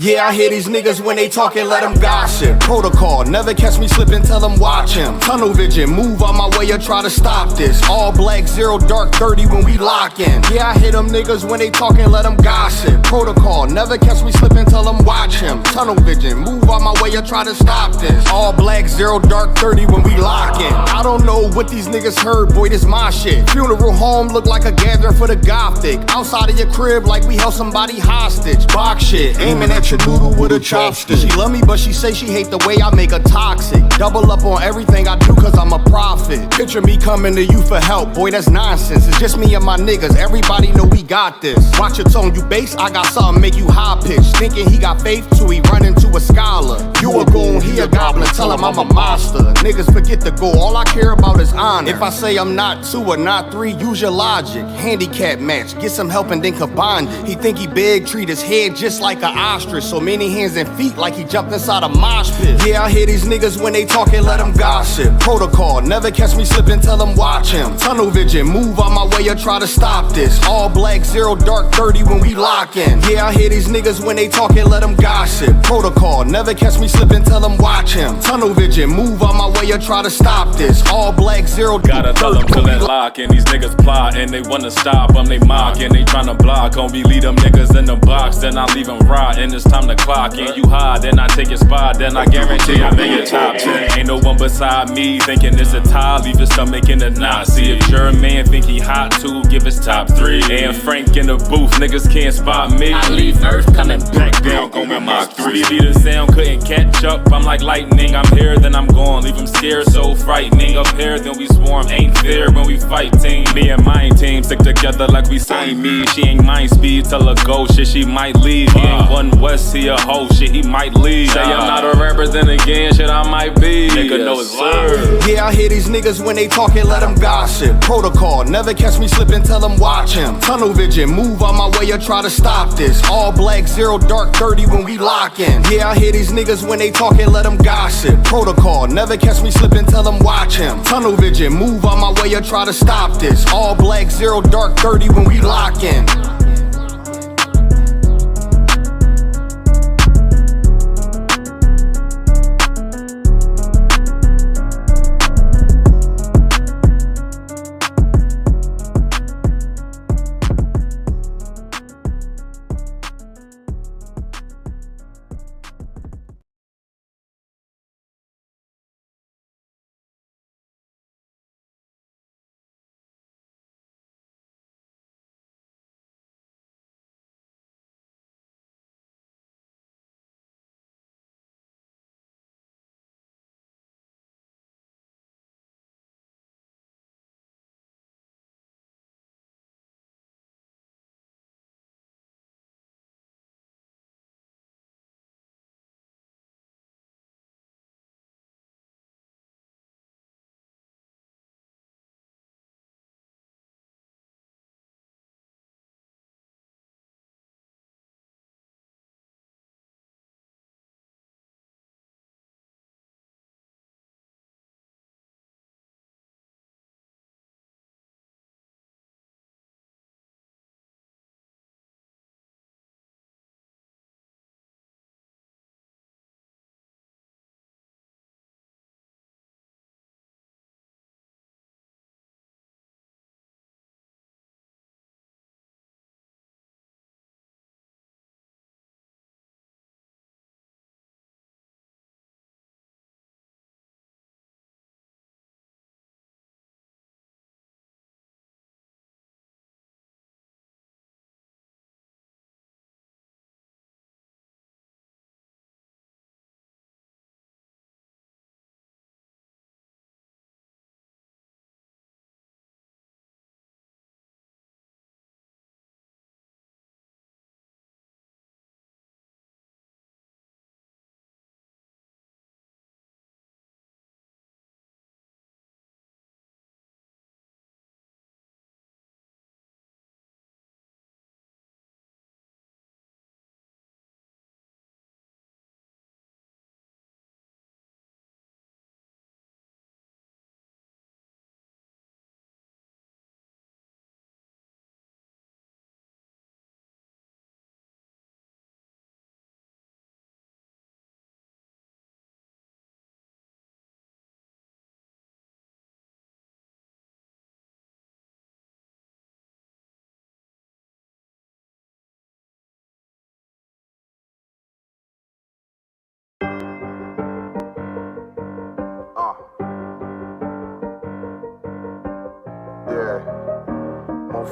Yeah, I hear these niggas when they talking, let them gossip. Protocol, never catch me slipping, tell them watch him. Tunnel vision, move on my way or try to stop this. All black, 0 dark, 30 when we lock in. Yeah, I hear them niggas when they talking, let them gossip. Protocol, never catch me slipping, tell them watch him. Tunnel vision, move on my way or try to stop this. All black, 0 dark, 30 when we lock in. I don't know what these niggas heard, boy, this my shit. Funeral home look like a gathering for the gothic. Outside of your crib like we held somebody hostage. Box shit, aiming at your noodle with a chopstick. She love me but she say she hate the way I make her toxic. Double up on everything I do cause I'm a prophet. Picture me coming to you for help, boy that's nonsense. It's just me and my niggas, everybody know we got this. Watch your tone, you bass, I got something make you high pitch. Thinking he got faith till he run into a scholar. You a goon, he a goblin, tell him I'm a monster. Niggas forget the goal, all I care about is honor. If I say I'm not 2 or not 3, use your logic. Handicap match, get some help and then combine it. He think he big, treat his head just like an ostrich. So many hands and feet like he jumped inside a mosh pit. Yeah, I hear these niggas when they talking, let them gossip. Protocol, never catch me slipping, tell them watch him. Tunnel vision, move on my way or try to stop this. All black, 0 dark, 30 when we lock in. Yeah, I hear these niggas when they talking, let them gossip. Protocol, never catch me slipping, tell them watch him. Tunnel vision, move on my way or try to stop this. All black, 0 gotta tell them to that lock, and these niggas plot, and they wanna stop them, they mock, and they tryna block. Only leave them niggas in the box, then I leave them rot, and it's time to clock. And you hide, then I take your spot, then I guarantee I'm in your top 10. Ain't no one beside me thinking it's a tie, leave his stomach in the knot. See if your man think he hot too, give his top 3. And Frank in the booth, niggas can't spot me. I leave Earth coming back down, gon' be Mach 3. See the sound couldn't catch up, I'm like lightning. I'm here, then I'm gone, leave them scared, so frightening. Up here, then we swarm, ain't fair when we fight team. Me and my team stick together like we signed me. She ain't mind speed, tell her go, shit she might leave. He ain't one West, he a hoe, shit he might leave. Say I'm not a rapper, then again, shit I might be. Nigga know it's word. Yeah, I hear these niggas when they talking, let them gossip. Protocol, never catch me slipping, tell them watch him. Tunnel vision, move on my way or try to stop this. All black, 0 dark, 30 when we lock in. Yeah, I hear these niggas when they talking, let them gossip. Protocol, never catch me slipping, tell them watch him. Tunnel vision, move on my way or try to stop this. All black, 0 dark, 30 when we lock in.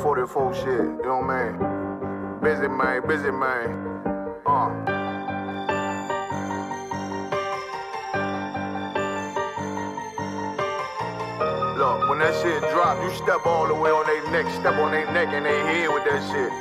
44 shit, you know what I mean? Busy man. Look, when that shit drop, you step all the way on their neck, step on their neck and their head with that shit.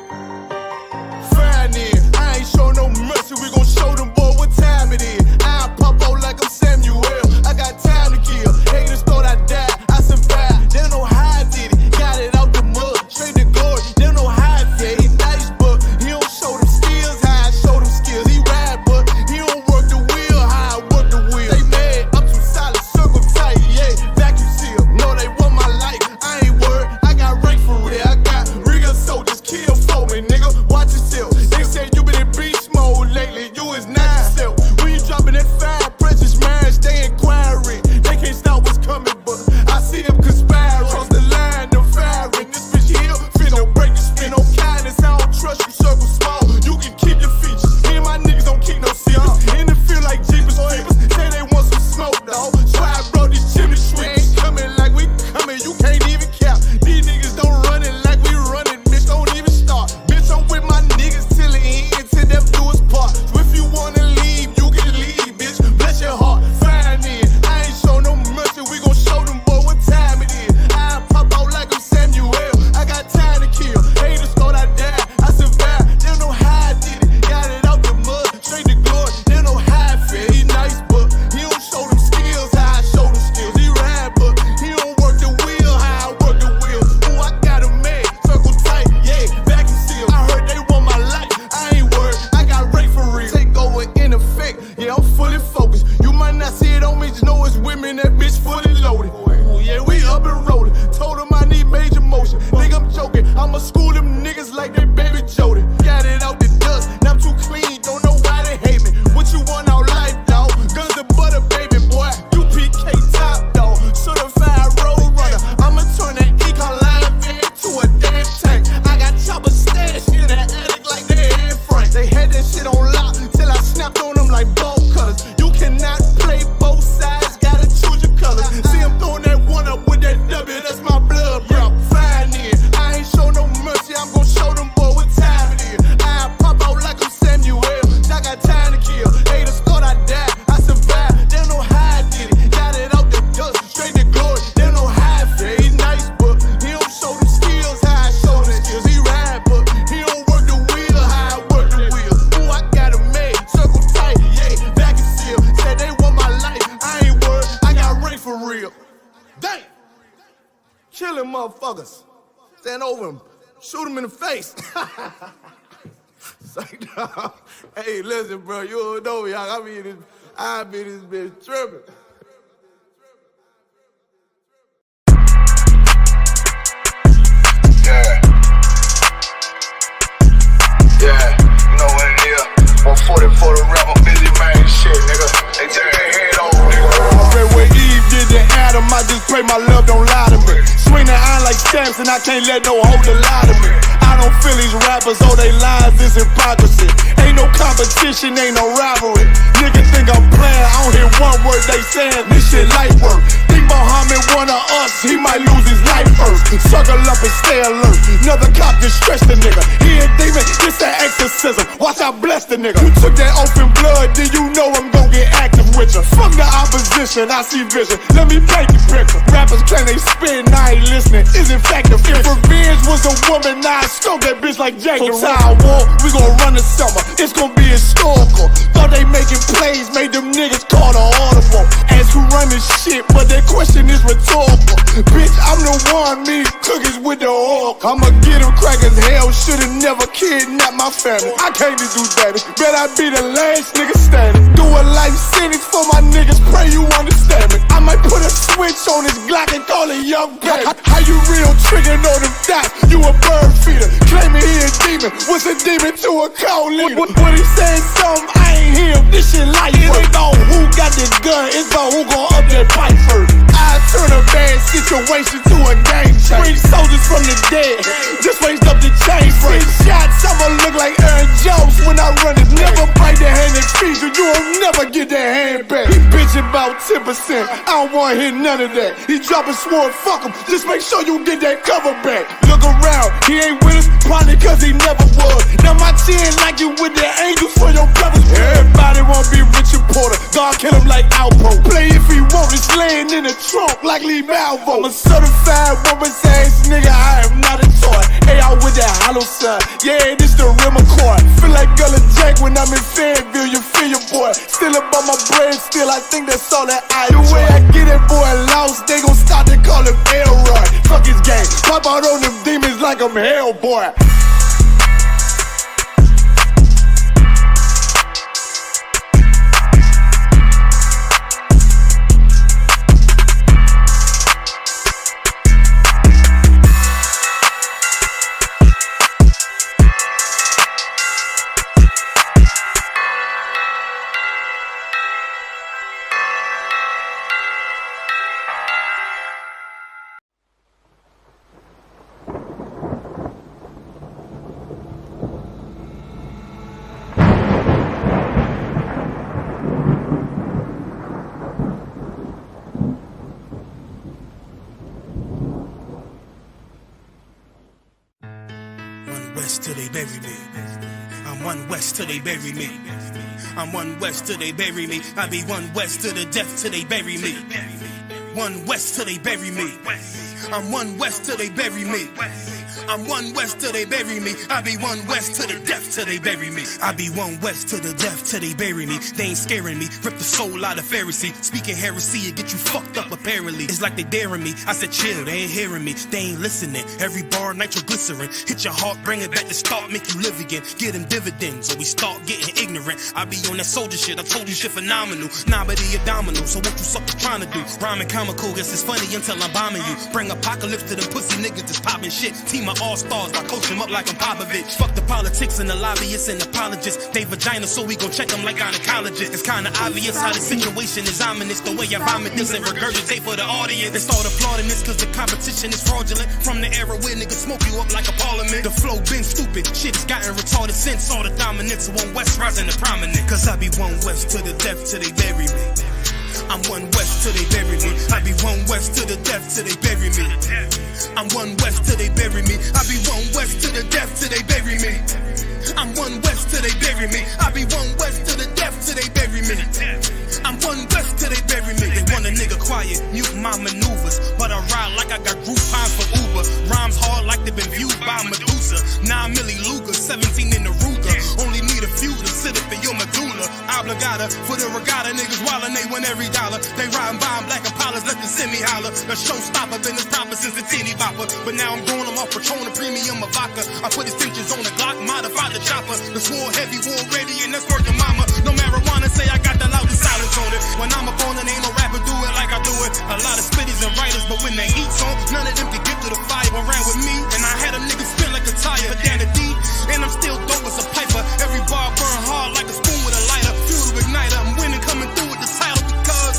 Fine then, I ain't show no mercy, we gon' show them boy what time it is. I pop out like I'm Samuel, I got time to kill. Haters thought I died, I survived. They don't know how I did it, got it out the mud, straight to glory. They don't know how I did it. He nice, but he don't show them skills, how I show them skills. He ride, but he don't work the wheel, how I work the wheel. They mad, I'm too solid, circle tight, yeah, vacuum seal. No, they want my life, I ain't worried, I got rank for real. I got real soldiers, kill for me, nigga, watch yourself. They say you been in beast mode lately, you is not yourself. When you dropping that fire, precious marriage, they inquiring. They can't stop what's coming, but I see them conspiring. Cross the line, them firing. This bitch here, finna break the spin. No kindness, I don't trust you, circle small. You can keep your features. Me and my niggas don't keep no secrets. In the feel like Jeepers Creepers. Say they want some smoke, dawg. So I brought these chimney sweeps. Coming like we coming, you can't even cap. These niggas don't run it like we running, bitch, don't even start. Bitch, I'm with my niggas till the end, till death do us part. So if you wanna leave, you can leave, bitch. Bless your heart, fine in. I ain't show no mercy, we gon' show them boy what time it is. I pop out like I'm Samuel, I got time to kill. Haters thought I died, I survived. They don't know how I did it, got it out the mud, straight to glory. They don't know how I feel. He nice, but he don't show them skills, how I show them skills. He ride, but he don't work the wheel, how I work the wheel. Ooh, I got a man, circle tight, yeah, vacuum seal. I heard they want my life, I ain't worried, I got rate for real. Take over in effect, yeah, I'm fully focused. You might not see it on me, just know it's women, that bitch fully loaded. Ooh, yeah, we up and rolling. Told them I need major motion. Think I'm joking, I'ma school them niggas like they baby Jody. Got it out the dust, now I'm too clean, don't know why they hate me. What you want out life, dawg? Guns and butter, baby boy. U.P.K top, dawg. Certified road runner. I'ma turn that econ line van to a damn tank. I got choppers stashed in the attic like they Anne Frank. They had that shit on lock till I snapped on them like bolt cutters. You cannot play both sides, gotta choose your colors. See I'm throwing that one up with that W, that's my blood, bro. Fine in. I ain't show no mercy, I'm gon' show them boy what time it is. I pop out like I'm Samuel, I got time to kill. Haters thought I died, I survived. They don't know how I did it, got it out the dust, straight to glory. They don't know how I feel. He nice, but he don't show them skills, how I show them skills. He ride, but he don't work the wheel, how I work the wheel. Ooh, I got a man, circle tight, yeah, vacuum seal. Said they want my life, I ain't worried, I got rank for real. Damn! Killing motherfuckers. Stand over him, shoot him in the face. Say, dog. Hey, listen, bro, you don't know me. I be this bitch tripping. Yeah, you know what it is. 140 for the rapper, busy man shit, nigga. They take their head over, nigga. I read what Eve did to Adam, I just pray my love don't lie to me. Swing the iron like stamps and I can't let no holder lie to me. I don't feel these rappers, all they lies is hypocrisy. Ain't no competition, ain't no rivalry. Niggas think I'm playing, I don't hear one word they saying, this shit light work. Think Muhammad one of us, he might lose his life first. Circle up and stay alert, another cop just stretch the nigga. He a demon, it's that exorcism, watch I bless the nigga. You took that open blood, then you know I'm gon' get active with you. From the opposition, I see vision, let me paint the picture. Rappers claim they spit and I ain't listening, is in fact the If revenge was a woman, now I stroke that bitch like Jake the Ripper. War, we gon' run the summer, it's gon' be historical. Thought they making plays, made them niggas call the audible. Ask who run this shit, but that question is rhetorical. Bitch, I'm the one, me cookies with the oil. I'ma get him crackers, hell, should've never kidnapped my family. I can't do that, bet I be the last nigga standing. Do a life sentence for my niggas, pray you understand me. I might put a switch on this Glock and call it young baby. How you real triggering on them dots? You a bird feeder, claiming he a demon. What's a demon to a cold leader? When he said something, I ain't hear him. This shit light. It ain't on who got the gun, it's on who gon' up that pipe first. I turn a bad situation to a game changer. Bring soldiers from the dead, just raised up the chain. Six shots, I'ma look like Aaron Jones when I run it. Never bite the hand that feeds you, you'll never get that hand back. These bitch margin about 10%. I don't wanna hear none of that. He dropping sword, fuck him. Just make sure you get that cover back. Look around, he ain't with us, probably cause he never was. Now my chin like you with the angels for your brothers. Everybody wanna be Richard Porter. God kill him like Alpo. Play if he want, it's laying in the trunk like Lee Malvo. I'm a certified woman's ass nigga, I am not a toy. Hey, out with that hollow side. Yeah, this the real McCoy. Feel like Gullah Jack when I'm in Fayetteville, you feel your boy. Still up on my brain, still I think that's all that I do. The way I get that boy lost, they gon' start to call him Elroy. Fuck his game, pop out on them demons like I'm Hellboy. Till they bury me. I'm one west till they bury me. I'm one west till they bury me. I be one west to the death till they bury me. One west till they bury me. I'm one west till they bury me. I'm one west till they bury me. I be one west to the death till they bury me. I be one west to the death till they bury me. They ain't scaring me. Rip the soul out of Pharisee. Speaking heresy, it get you fucked up apparently. It's like they daring me. I said chill, they ain't hearing me. They ain't listening. Every bar nitroglycerin. Hit your heart, bring it back to start, make you live again. Get them dividends, or we start getting ignorant. I be on that soldier shit. I told you shit phenomenal. Nah, but he a domino. So what you suckers trying to do? Rhyming comical, guess it's funny until I'm bombing you. Bring apocalypse to them pussy niggas that's popping shit. Team of all-stars, I coach them up like I'm Popovich. Fuck the politics and the lobbyists and apologists. They vagina, so we gon' check them like gynecologists. It's kinda obvious how the situation is ominous. The way I vomit this and regurgitate for the audience. They start applauding this cause the competition is fraudulent. From the era where niggas smoke you up like a parliament. The flow been stupid, shit has gotten retarded since all the dominance of one west rising to prominent. Cause I be one west to the death till they bury me. I'm one west till they bury me. I be one west to the death till they bury me. I'm one west till they bury me. I be one west to the death till they bury me. I'm one west till they bury me. I be one west to the death till they bury me. I'm one west till they bury me. They want a nigga quiet, mute my maneuvers, but I ride like I got Groupon for Uber. Rhymes hard like they been viewed by Medusa. 9 milli Luger, 17 in the Ruger. Only need a few to sit up in your medulla. Obligata for the regatta, niggas wildin', they win every dollar. They riding by in black Impalas, let the semi holler. The showstopper been as proper since the teeny bopper. But now I'm going, I'm off Patron, a premium of vodka. I put extensions on the Glock, modified the chopper. The swore heavy, war ready, and that's worth the mama. No marijuana, say I got the loudest silence on it. When I'm up on it, ain't no rapper do it like I do it. A lot of spitties and writers, but when they heat's on, none of them can get to the fire around with me. And I had a nigga spin like a tire, but down the D, and I'm still dope as a piper. Every bar burn hard like a spoon with a lighter. Fuel to igniter, I'm winning, coming through with the title because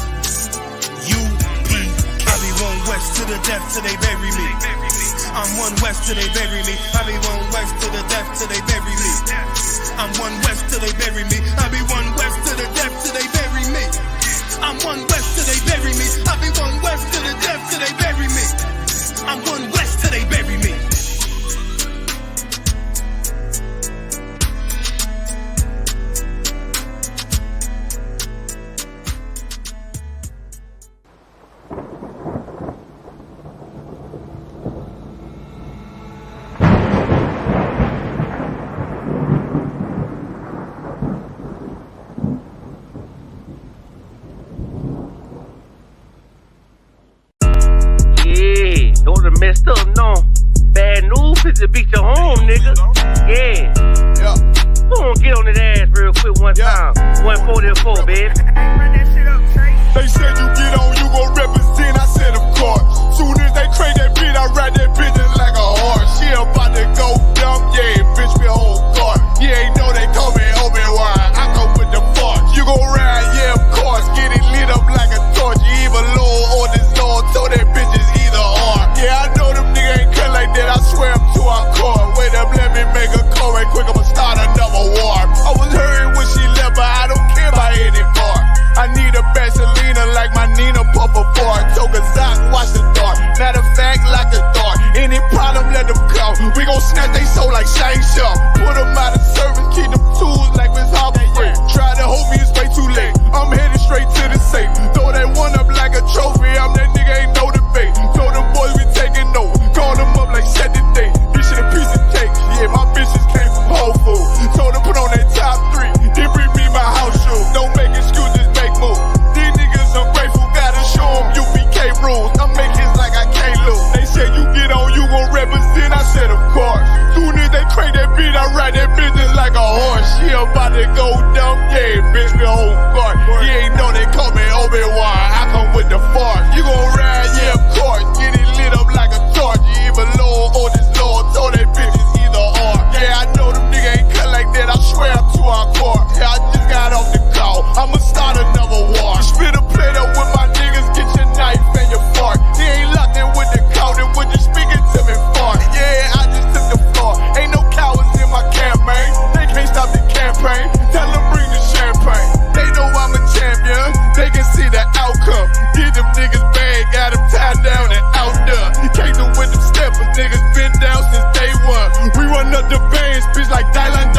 U.P.K. I be one west to the death till they bury me. I'm one west till they bury me. I be one west to the death till they bury me. I'm one west till they bury me. I be one west to the death till they bury me. I'm one west till they bury me. I be one west to the death till they bury me. I'm one west till they bury me. Messed up, no. Bad news, fit to beat your home, nigga. Yeah. Go on, get on that ass real quick one time. 144, baby. They said you get on, you gon' represent, I said of course. Soon as they crank that beat, I ride that bitch just like a horse. She about to go dumb, yeah, bitch, me whole car. You ain't know they call me Obi-Wan, I come with the force. You gon' ride, yeah, of course, get it lit up like a torch. You either low or this Lord, so that bitch is either or. Yeah, I know them niggas ain't cut like that, I swear I'm to our core. Wait up, let me make a call right quick, I'ma start another war. I was hurting when she left, but I don't care about any part. I need a Vaseline We gon' snatch they soul like Shang-Chi. Put them out of service, keep them tools like Miss Hopper free. Try to hold me, it's way too late. I'm headed straight to the safe. Throw that one up like a trophy, I'm that nigga, ain't no debate. Told them boys we taking over, call them up like set the date. This shit a piece of cake, yeah, my bitches came from Whole Foods. Told them put on that top 3, then bring me my house shoes. Don't make excuses, make moves. These niggas ungrateful, gotta show them U.P.K rules. I'm making like I can't lose. They said you get on, you gon' represent, I said of course. Soon as they crank that beat, I ride that business like a horse. She about to go dumb, yeah, bitch, we whole guard. You ain't know they call me Obi-Wan, I come with the force. You gon' ride, yeah, of course. Get it lit up like a torch. You either Lord or this Lord, told they bitches either or. Yeah, I know them niggas ain't cut like that, I swear I'm to our core. Yeah, I just got off the call, I'ma start another war. Spit a plate up with my niggas, get your knife and your fork. He ain't locked in with the count, and when you speaking to me for. Yeah, I just took the floor, ain't no cowards in my campaign. They can't stop the campaign, tell them bring the champagne. They know I'm a champion, they can see the outcome. Get them niggas bad, got them tied down and out there. Came through with them steppers, niggas been down since day one. We run up the bands, bitch like Dwyane.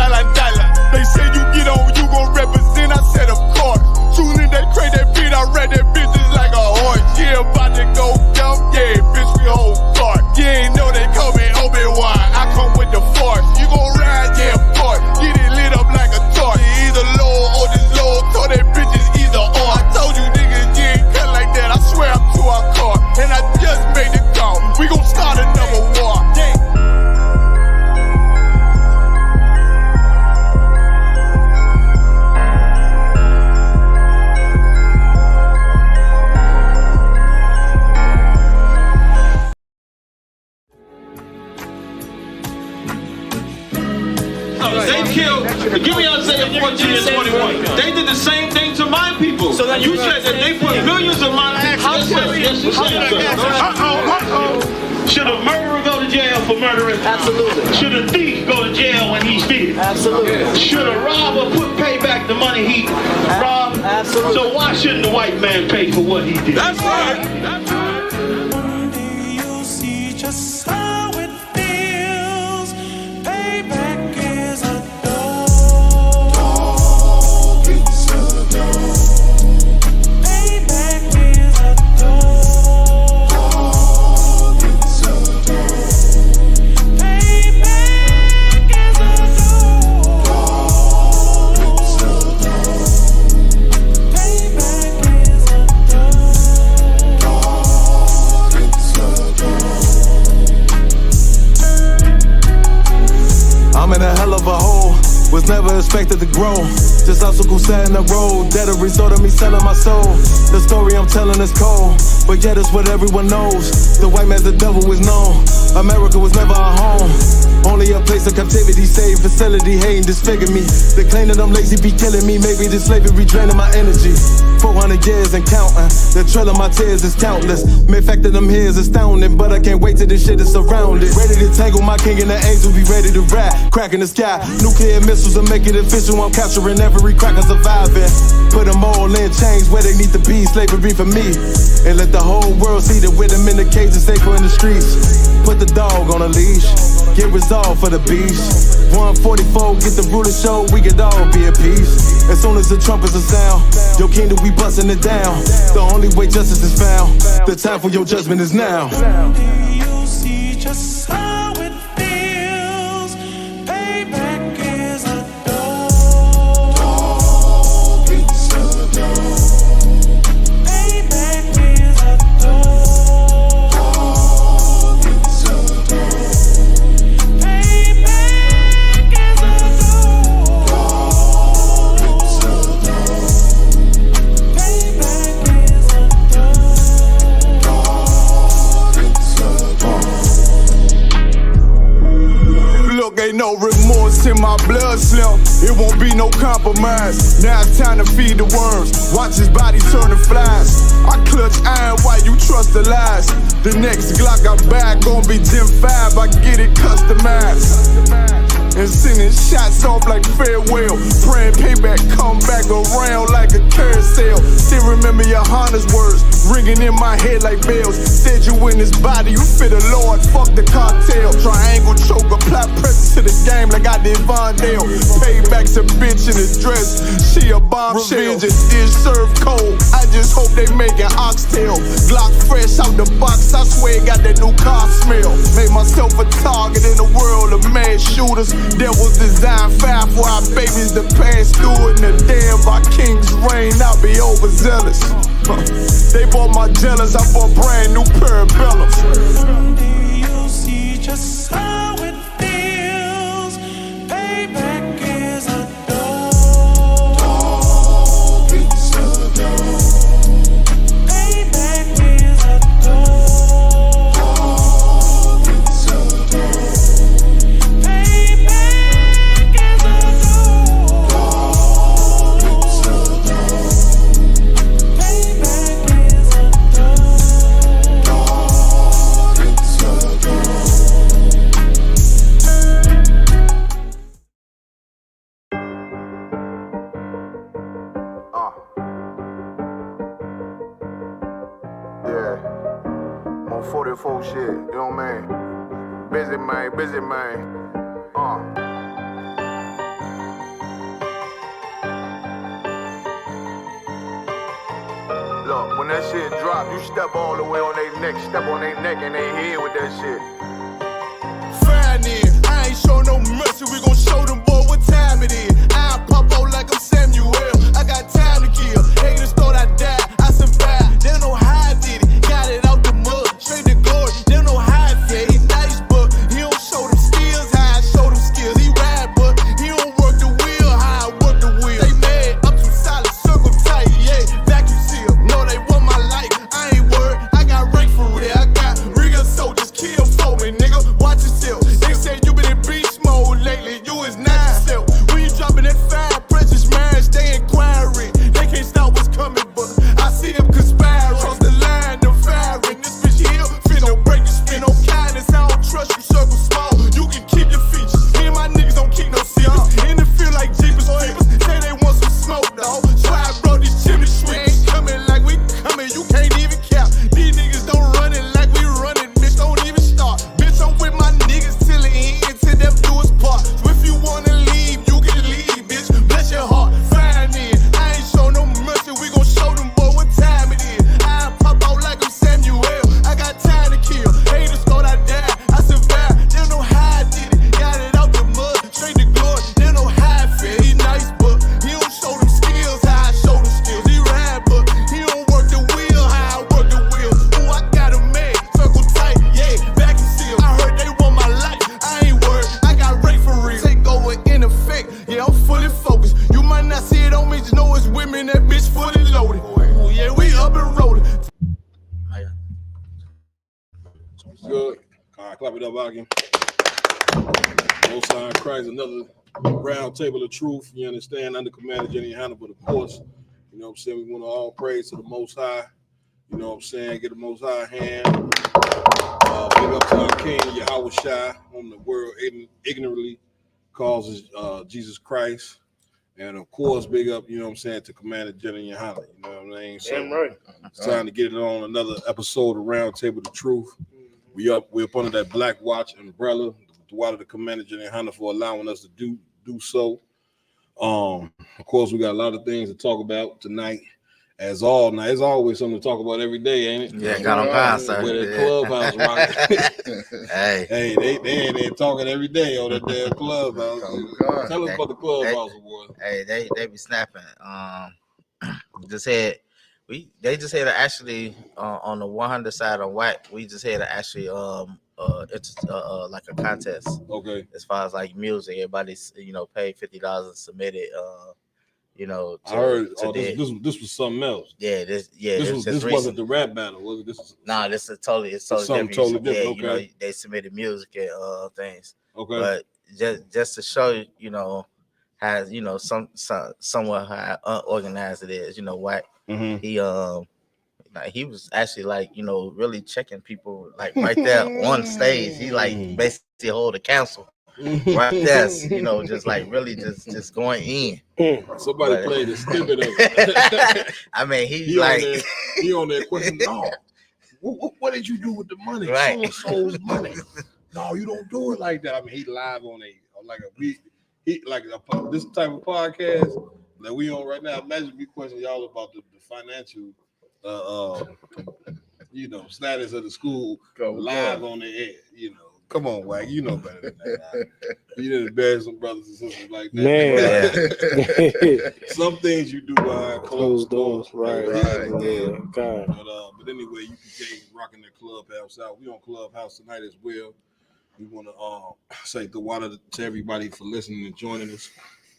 They say you get on, you gon' represent, I said of course. Soon as they crank that beat, I read that bitch just like a horse. Yeah, about to go dumb, yeah, bitch, we whole guard. You ain't know they call me Obi-Wan, I come with the force. You gon' ride, yeah, of course. Get it lit up like a torch. Either Lord or this Lord, told they bitches either or. I told you niggas, you ain't cut like that, I swear I'm to our car. And I just made the call, we gon' start another war. Yeah. They killed, give me Isaiah 14 and 21. They did the same thing to my people. So that you said that they put millions of my houses. Yes, you said so. Should a murderer go to jail for murdering? Absolutely. Should a thief go to jail when he steals? Absolutely. Should a robber pay back the money he robbed? Absolutely. So why shouldn't the white man pay for what he did? That's right. That's right. One day you'll see just how it feels. Payback is a dog. It's a dog. Payback is a dog. It's a dog. Payback is a dog. It's a dog. Payback is a dog. It's a dog. I'm in a hell of a hole, was never expected to grow. Just obstacle sat in the road, that a result of me selling my soul. The story I'm telling is cold, but yet it's what everyone knows. The white man's the devil is known. America was never our home, only a place of captivity, save facility, hating disfigure me. They claim that I'm lazy, be killing me. Maybe this slavery draining my energy. 400 years and counting, the trail of my tears is countless. Main fact that I'm here is astounding, but I can't wait till this shit is surrounded. Ready to tangle my king and the angel, be ready to rap. Crack in the sky, nuclear missiles will make it official. I'm capturing every cracker surviving. Put them all in chains where they need to be, slavery for me. And let the whole world see that with them in the cage is safer in the streets. Put the dog on a leash, get resolved for the beast. 144, get the ruler show, we could all be at peace. As soon as the trumpets are sound, your kingdom we busting it down. The only way justice is found, the time for your judgment is now. You'll see just how it feels. Payback is a dog. It's a dog. Payback is a dog. It's a dog. Payback is a dog. It's a dog. Payback is a dog. It's a dog. Look, ain't no remorse in my blood slim. It won't be no compromise. Now it's time to feed the worms. Watch his body turn to flies. I clutch iron while you trust the lies. The next Glock I buy gon' be Gen 5. I get it customized. And sending shots off like farewell. Praying payback come back around like a carousel. Still remember GEN.YAHANNA's words. ringing in my head like bells. Said you in this body, you fit a Lord, fuck the cartel. Triangle choke, apply pressure to the game like I did Vondale. Payback's a bitch in a dress, she a bombshell. Revenge is served cold, I just hope they make an oxtail. Glock fresh out the box, I swear it got that new car smell. Made myself a target in the world of mad shooters. That was designed fire for our babies to pass through. In the damn by King's reign, I'll be overzealous. They bought my jealous, I bought brand new parabellums. Someday you'll see just how it feels. Payback is a dog. It's a dog. Payback is a dog. It's a dog. Payback is a dog. It's a dog. Payback is a dog. It's a dog. Yeah, on 44 shit, you know what I mean? Busy man, busy man. Look, when that shit drop, you step all the way on their neck, step on their neck and they head with that shit. Fine in, I ain't show no mercy, we gon' show them boy what time it is. I pop out like I'm Samuel, I got time to kill. Haters thought I died, I survived. They don't know how I did it, got it out the mud, straight to glory. They don't know how I feel, he's nice but he don't show them skills, how I show them skills. He ride but he don't work the wheel, how I work the wheel. They mad, I'm too solid, circle tight, yeah, vacuum seal. No, they want my life, I ain't worried, I got rank for real. I got real soldiers, kill for me, nigga, watch yourself. They say you been in beast mode lately, you is not yourself. When you dropping that fire, precious marriage, they inquiring. They can't stop what's coming, but I see them conspiring. Cross the line, them firing. This bitch here, finna break the spin. No kindness, I don't trust you, circle small. You can keep your features. Me and my niggas don't keep no secrets. In the field like Jeepers Creepers, say they want some smoke, dawg. So I brought these chimney sweepers. Coming like we coming, you can't even cap. These niggas don't run it like we running, bitch, don't even start. Bitch, I'm with my niggas till the end, till them do us part. So if you wanna leave, you can leave, bitch. Bless your heart, fine in. I ain't show no mercy, we gon' show them boy what time it is. I pop out like I'm Samuel, I got time to kill. Haters thought I died, I survived. They don't know how I did it, got it out the mud, straight to glory. They don't know how I feel, he nice but he don't show them skills, how I show them skills. He ride but he don't work the wheel, how I work the wheel. Ooh, I got a man, circle tight, yeah, vacuum seal. I heard they want my life, I ain't worried, I got rate for real. Take over in effect, yeah, I'm fully focused. You might not see it on me, just know it's women, that bitch fully loaded. Ooh, yeah, we up and rolling. Good. All right, clap it up, again. Most High in Christ, another round table of truth. You understand, under Commander GEN.YAHANNA, but of course, you know what I'm saying, we want to all praise to the Most High. You know what I'm saying, get the Most High hand. Big up to our King, Yahawashi, whom the world ignorantly calls Jesus Christ. And of course, big up, you know what I'm saying, to Commander GEN.YAHANNA. You know what I mean? So right. it's time to get it on another episode of Round Table of Truth. We're up under that BLACKWATCH umbrella. Dwyane the Commander GEN.YAHANNA for allowing us to do so. Of course, we got a lot of things to talk about tonight. As there's always something to talk about every day, ain't it? Yeah, got on fire, sir. Where the clubhouse rock. Hey, they ain't there talking every day on that damn clubhouse. Tell us about the clubhouse award. Hey, they be snapping. They just had to actually on the 100 side on white. We just had to actually like a contest. Okay. As far as like music, everybody's paid $50 and submitted. I heard this was something else. This wasn't the rap battle, was it? This is totally something different. totally different. Yeah, okay. They submitted music and things. Okay. But just to show how somewhat how unorganized it is. White. Mm-hmm. He was actually really checking people right there on stage. He basically hold a council. Right there, just really just going in. Somebody played the snippet of it. I mean, he He on there questioning, no. What did you do with the money? Right. So-and-so's money. No, you don't do it like that. I mean, he live on this type of podcast that we on right now. Imagine me questioning y'all about the financial status of the school live on the air. Come on, Wag, you know better than that. You didn't embarrass some brothers and sisters like that. Man. Some things you do behind closed doors. Right. Yeah. God. But anyway, UPK rocking the Clubhouse out. We on Clubhouse tonight as well. We want to say the water to everybody for listening and joining us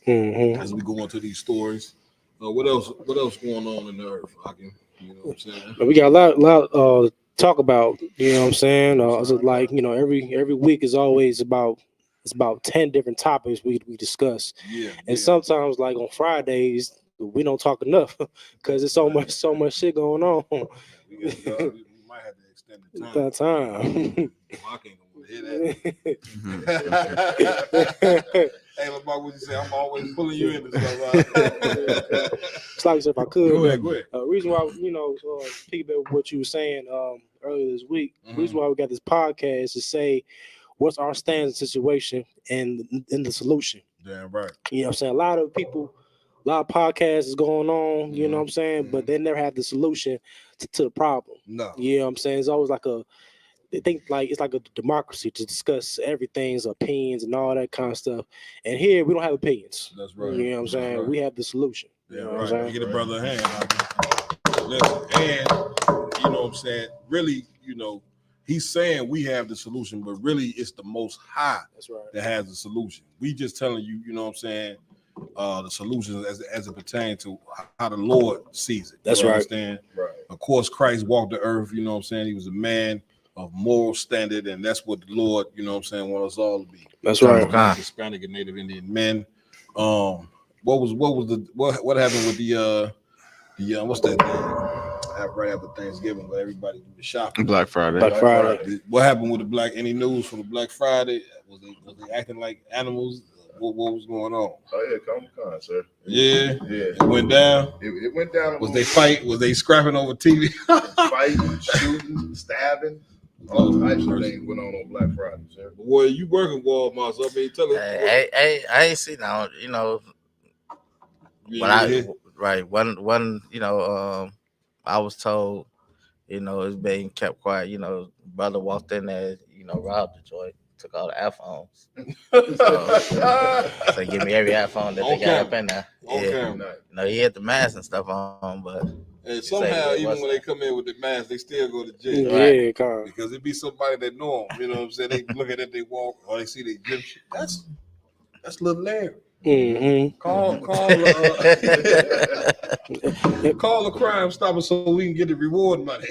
as we go into these stories. What else going on in the earth? You know what I'm saying? We got a lot to talk about. You know what I'm saying? It's like every week is always about 10 different topics we discuss. Yeah. And sometimes like on Fridays we don't talk enough because there's so much shit going on. We might have to extend the time. I can't hear that. Hey, Lamar, what you say? I'm always pulling you into stuff. It's like if I could. Go ahead. Reason why piggyback what you were saying earlier this week. Reason why we got this podcast to say what's our stance in situation and the solution. Damn right. You know what I'm saying? A lot of podcasts is going on. You know what I'm saying? But they never have the solution to the problem. No. You know what I'm saying? It's always they think like it's like a democracy to discuss everything's opinions and all that kind of stuff. And here we don't have opinions. That's right. You know what I'm saying? Right. We have the solution. Yeah, you know right. What I'm saying? Get a brother a hand. Listen, and you know what I'm saying? Really, he's saying we have the solution, but really it's the Most High that has the solution. We just telling you, you know what I'm saying, the solutions as it pertains to how the Lord sees it. That's right. Understand? Right. Of course, Christ walked the earth, you know what I'm saying? He was a man of moral standard, and that's what the Lord, you know what I'm saying, want us all to be. That's right. Hispanic and Native Indian men. What happened with the what's that thing? Right after Thanksgiving, where everybody do the shopping. Black Friday. What happened with the Black? Any news from the Black Friday? Was they acting like animals? What was going on? Oh yeah, Comic-Con, sir. Yeah. It went down. It went down. Was they fight? Was they scrapping over TV? Fighting, shooting, stabbing. All types of things went on Black Friday, sir. Well, you working Walmart, so I mean, tell us. I ain't seen now, when I was told, it's being kept quiet. Brother walked in there, robbed the joint, took all the iPhones. So give me every iPhone that they got up in there. Yeah. He had the mask and stuff on, but. And somehow, even when they come in with the mask, they still go to jail. Yeah, right? Because it be somebody that know them. You know what I'm saying? They look at it, they walk, or they see they gym shit. That's little Larry. Call the Crime Stopper so we can get the reward money.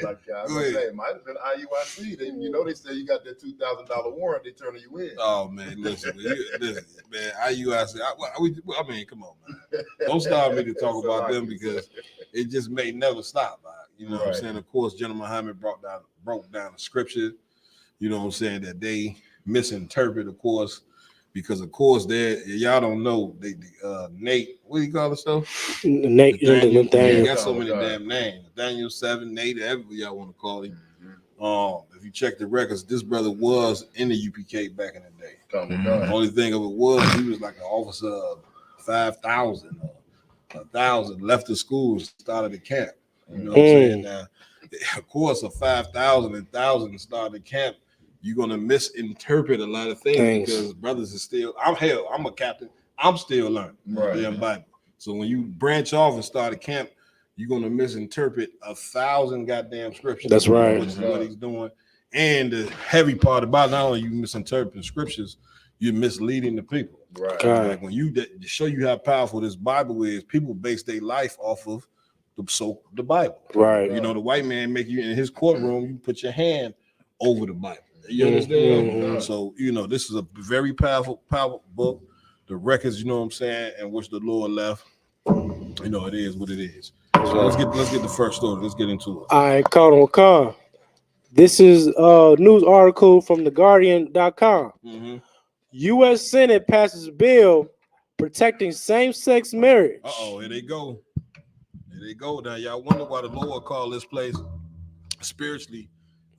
Like I was saying, it might have been IUIC. They say you got that $2,000 warrant, they turning you in. Oh man, listen, man, IUIC. I mean, come on, man. Don't stop me to talk about them because it just may never stop. You know what I'm saying? Of course, GEN.YAHANNA broke down the scripture. You know what I'm saying, that they misinterpret, of course. Because of course, y'all don't know Nate. What do you call himself? Nate. Nathaniel. He got so many damn names. Nathaniel 7, Nate, whatever y'all want to call him. If you check the records, this brother was in the UPK back in the day. The only thing of it was he was like an officer of 5,000 or 1,000. Left the school, started the camp. You know what I'm saying? Now, of course, a 5,000 and 1,000 started the camp. You're gonna misinterpret a lot of things because brothers are still. I'm a captain. I'm still learning the damn Bible. So when you branch off and start a camp, you're gonna misinterpret 1,000 goddamn scriptures. That's right. Which is what he's doing. And the heavy part about not only you misinterpreting scriptures, you're misleading the people. Right. Like when you to show you how powerful this Bible is, people base their life off of the Bible. Right. The white man make you in his courtroom. You put your hand over the Bible. You understand? So, this is a very powerful book. The records, you know what I'm saying, and which the Lord left. It is what it is. So let's get the first story. Let's get into it. All right, Con. This is a news article from theguardian.com. U.S. Senate passes bill protecting same-sex marriage. Here they go. There they go. Now y'all wonder why the Lord called this place spiritually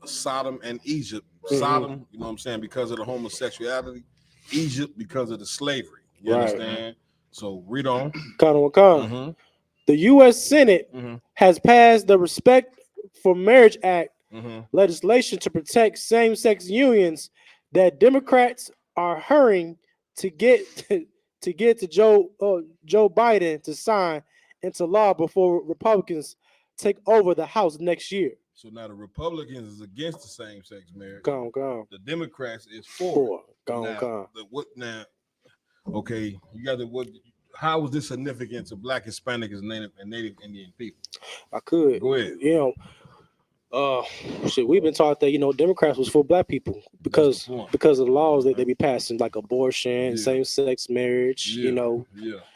Sodom and Egypt. Sodom, you know what I'm saying, because of the homosexuality. Egypt because of the slavery. You understand? So read on. The U.S. Senate has passed the Respect for Marriage Act legislation to protect same-sex unions that Democrats are hurrying to get to Joe Biden to sign into law before Republicans take over the House next year. So now the Republicans is against the same-sex marriage. Go on. The Democrats is for it. Go on. What now? Okay, you got to what? How is this significant to Black, Hispanic, and Native Indian people? I could go ahead. You know, we've been taught that Democrats was for Black people because of the laws that they be passing, like abortion, same-sex marriage,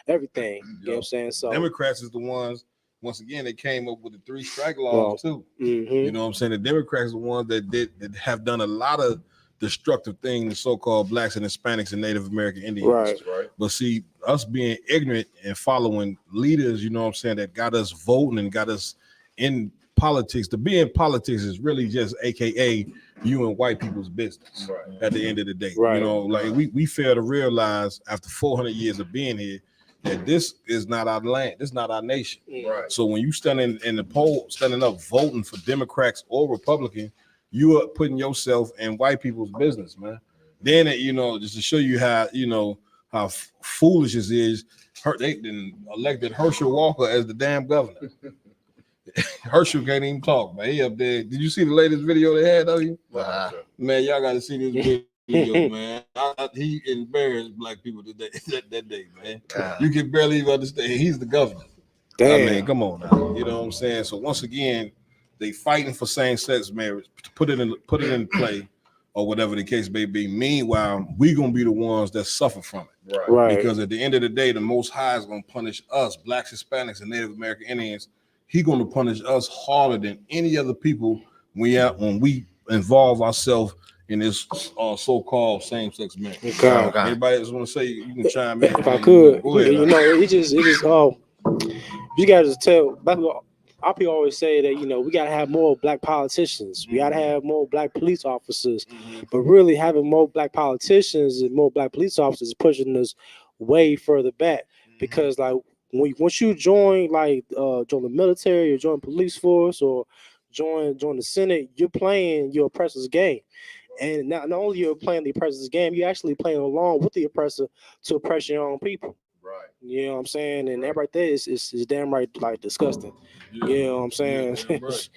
everything. You know what I'm saying? So Democrats is the ones. Once again, they came up with the 3 strike laws too. You know what I'm saying? The Democrats are the ones that have done a lot of destructive things, so-called Blacks and Hispanics and Native American Indians. Right. But see, us being ignorant and following leaders, you know what I'm saying, that got us voting and got us in politics. To be in politics is really just AKA you and white people's business at the end of the day. You know, like we fail to realize after 400 years of being here that this is not our land, this is not our nation. So when you stand in the poll, standing up voting for Democrats or Republican, you are putting yourself in white people's business, man. Then just to show you how foolish this is, they elected Herschel Walker as the damn governor. Herschel can't even talk, man. He up there. Did you see the latest video they had of you? Man, y'all got to see this video. Man, he embarrassed Black people today. that day, man. You can barely even understand. He's the governor. Damn. I mean, come on now. You know what I'm saying? So once again, they fighting for same-sex marriage to put it in play, or whatever the case may be. Meanwhile, we gonna be the ones that suffer from it, right? Because at the end of the day, the Most High is gonna punish us, Blacks, Hispanics, and Native American Indians. He gonna punish us harder than any other people when we involve ourselves in this so-called same-sex marriage. Anybody else want to say? You can chime in. If I could, go ahead, it just you guys just tell. Our people always say that we gotta have more Black politicians. We gotta have more Black police officers. But really, having more Black politicians and more Black police officers is pushing us way further back. Because once you join join the military or join police force or join the Senate, you're playing your oppressor's game. And not only you're playing the oppressor's game, you're actually playing along with the oppressor to oppress your own people. Right. You know what I'm saying? And that right there is damn right disgusting. You know what I'm saying? Right.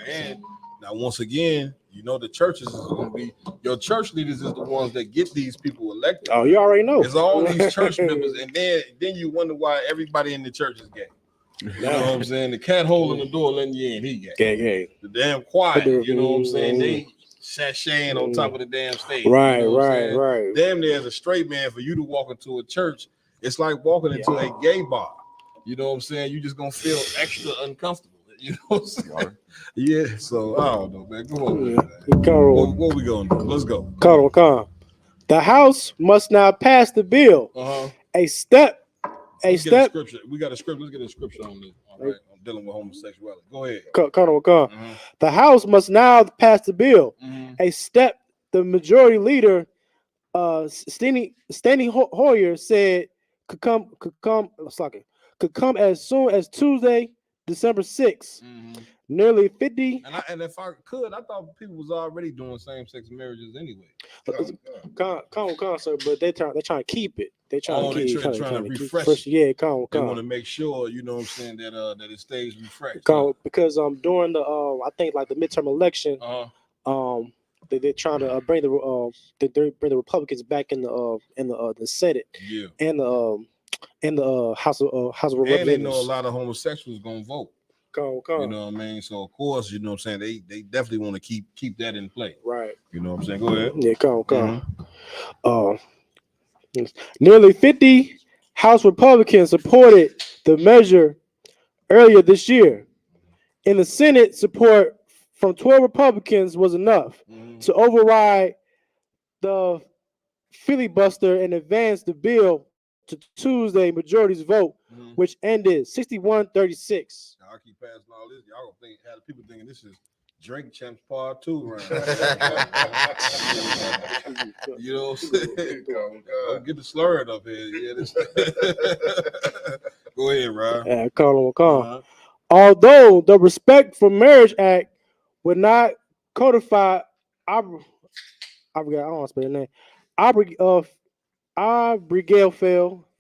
And now once again, the churches is gonna be your church leaders is the ones that get these people elected. Oh, you already know. It's all these church members, and then you wonder why everybody in the church is gay. You know what I'm saying? The cat holding the door letting you in, he gay. The damn quiet, you know what I'm saying? They sashaying on top of the damn stage. Right. Damn, there's a straight man for you to walk into a church. It's like walking into a gay bar. You know what I'm saying? You just gonna feel extra uncomfortable. You know what I'm saying? Yeah. So I don't know, man. Go on, man. What we gonna do? Let's go. Come on. The House must now pass the bill. A step. We got a script. Let's get a scripture on this. All right. I'm dealing with homosexuality. Go ahead. The House must now pass the bill. A step the majority leader, Steny Hoyer, said could come as soon as Tuesday, December 6th. Nearly 50. And if I could, I thought people was already doing same-sex marriages anyway. Sir, but they're trying to keep it. They're trying to refresh. They want to make sure, you know what I'm saying, that it stays refreshed. Because during the I think the midterm election, they're trying to bring the Republicans back in the Senate and the House of Representatives. And they know a lot of homosexuals gonna vote. You know what I mean? So of course, you know what I'm saying, they definitely want to keep that in play. Right. You know what I'm saying? Go ahead. Nearly 50 House Republicans supported the measure earlier this year. In the Senate, support from 12 Republicans was enough to override the filibuster and advance the bill to Tuesday majority's vote which ended 61-36. I keep passing all this. Y'all gonna think, have people thinking this is Drink Champs Part 2 round. You know what I'm saying? Don't get the slurred up here. Yeah, this... Go ahead, Ryan. Yeah, call. Although the Respect for Marriage Act would not codify, I don't want to spell the name. Abigail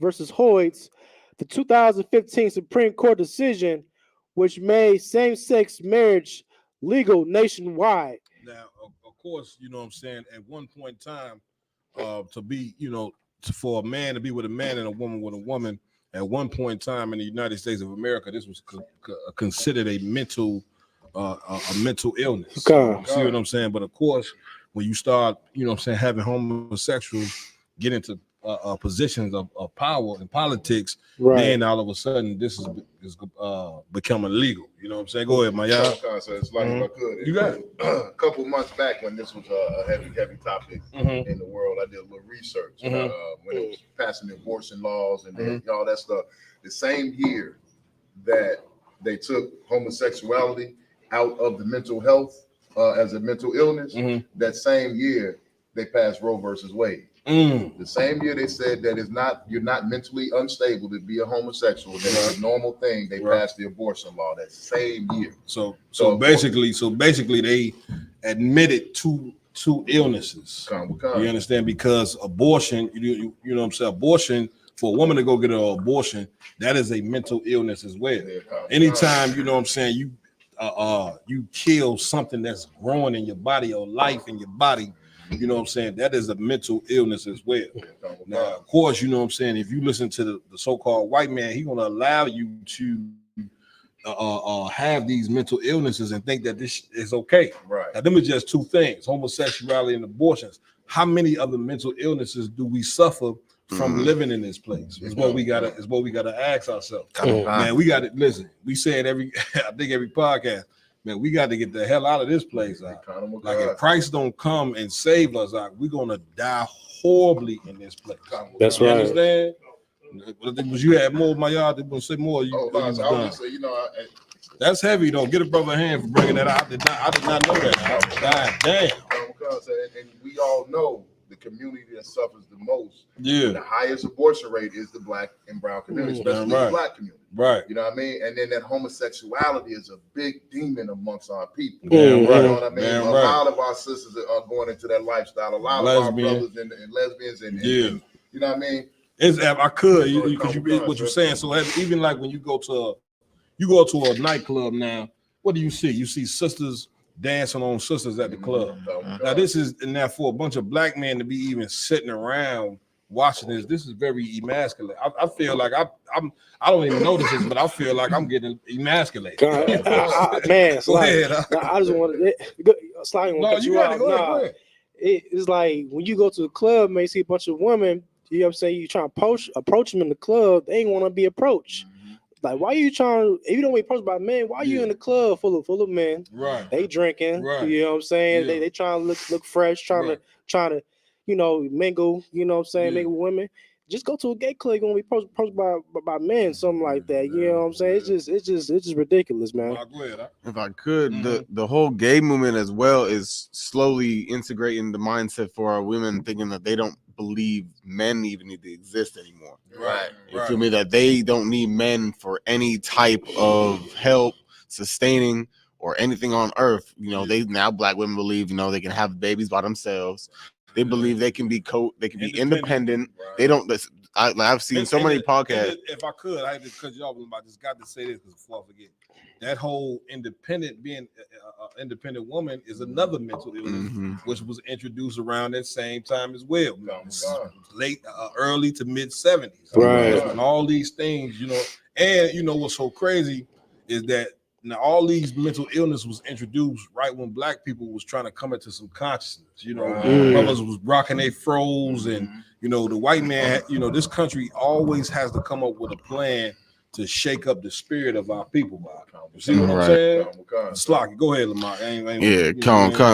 versus Hoyts, the 2015 Supreme Court decision, which made same-sex marriage legal nationwide. Now, of course, you know what I'm saying, at one point in time, to be, you know, for a man to be with a man and a woman with a woman, at one point in time in the United States of America, this was considered a mental illness. Okay. See what I'm saying? But of course, when you start, you know what I'm saying, having homosexuals get into positions of power in politics, then all of a sudden this is becoming illegal. You know what I'm saying? Go ahead, my y'all. So it's like if I could. You got it. A couple months back when this was a heavy topic in the world, I did a little research when it was passing the abortion laws and then all that stuff. The same year that they took homosexuality out of the mental health as a mental illness, that same year they passed Roe versus Wade. The same year they said that you're not mentally unstable to be a homosexual. That's a normal thing. They passed the abortion law that same year. So basically they admitted two illnesses. You understand? Because abortion, you know what I'm saying? Abortion, for a woman to go get an abortion, that is a mental illness as well. Anytime, you know what I'm saying, you kill something that's growing in your body or life in your body, you know what I'm saying, that is a mental illness as well. Now, of course, you know what I'm saying, if you listen to the so-called white man, he's going to allow you to have these mental illnesses and think that this is okay. Now, them are just two things, homosexuality and abortions. How many other mental illnesses do we suffer from living in this place? Is what we gotta ask ourselves. Man, we gotta listen. We say it every podcast. Man, we got to get the hell out of this place. Like if Christ don't come and save us, we're gonna die horribly in this place. That's you right. Understand? Was you had more, my y'all? They gonna say more. I was just say, that's heavy though. Get a brother a hand for bringing that out. I did not know that. God damn. And we all know the community that suffers the most. The highest abortion rate is the black and brown community, especially the black community. You know what I mean? And then that homosexuality is a big demon amongst our people. You know what I mean? A lot of our sisters are going into that lifestyle. A lot of our brothers and lesbians and you know what I mean? I could, because what you're saying. So even like when you go to a nightclub now, what do you see? You see sisters dancing on sisters at the club. Now this is for a bunch of black men to be even sitting around watching this is very emasculating. I feel like I don't even notice this, but I feel like I'm getting emasculated. Man, go ahead. I just want to slide. No, you got it. Go ahead. It's like when you go to the club, man, you see a bunch of women. You know what I'm saying? You trying to approach them in the club. They ain't want to be approached. Like, why are you trying? If you don't get approached by men, why are you in the club full of men? Right. They drinking. Right. You know what I'm saying? They trying to look fresh, trying to mingle. You know what I'm saying? Mingle with women. Just go to a gay club. You're gonna be approached by men, something like that. You know what I'm saying? It's just ridiculous, man. If I could, the whole gay movement as well is slowly integrating the mindset for our women, thinking that they don't believe men even need to exist anymore. You feel me? That they don't need men for any type of help, sustaining, or anything on earth. You know, black women believe, they can have babies by themselves. They believe they can be independent. They don't. I've seen so many podcasts. If I could, I just cut you off. I just got to say this before I forget. That whole being an independent woman is another mental illness, which was introduced around that same time as well. Late, early to mid 70s. Right. And all these things, and what's so crazy is that now all these mental illness was introduced right when black people was trying to come into some consciousness. Brothers was rocking their froze, and the white man, this country always has to come up with a plan to shake up the spirit of our people. You see what I'm saying? Slocky, go ahead, Lamar.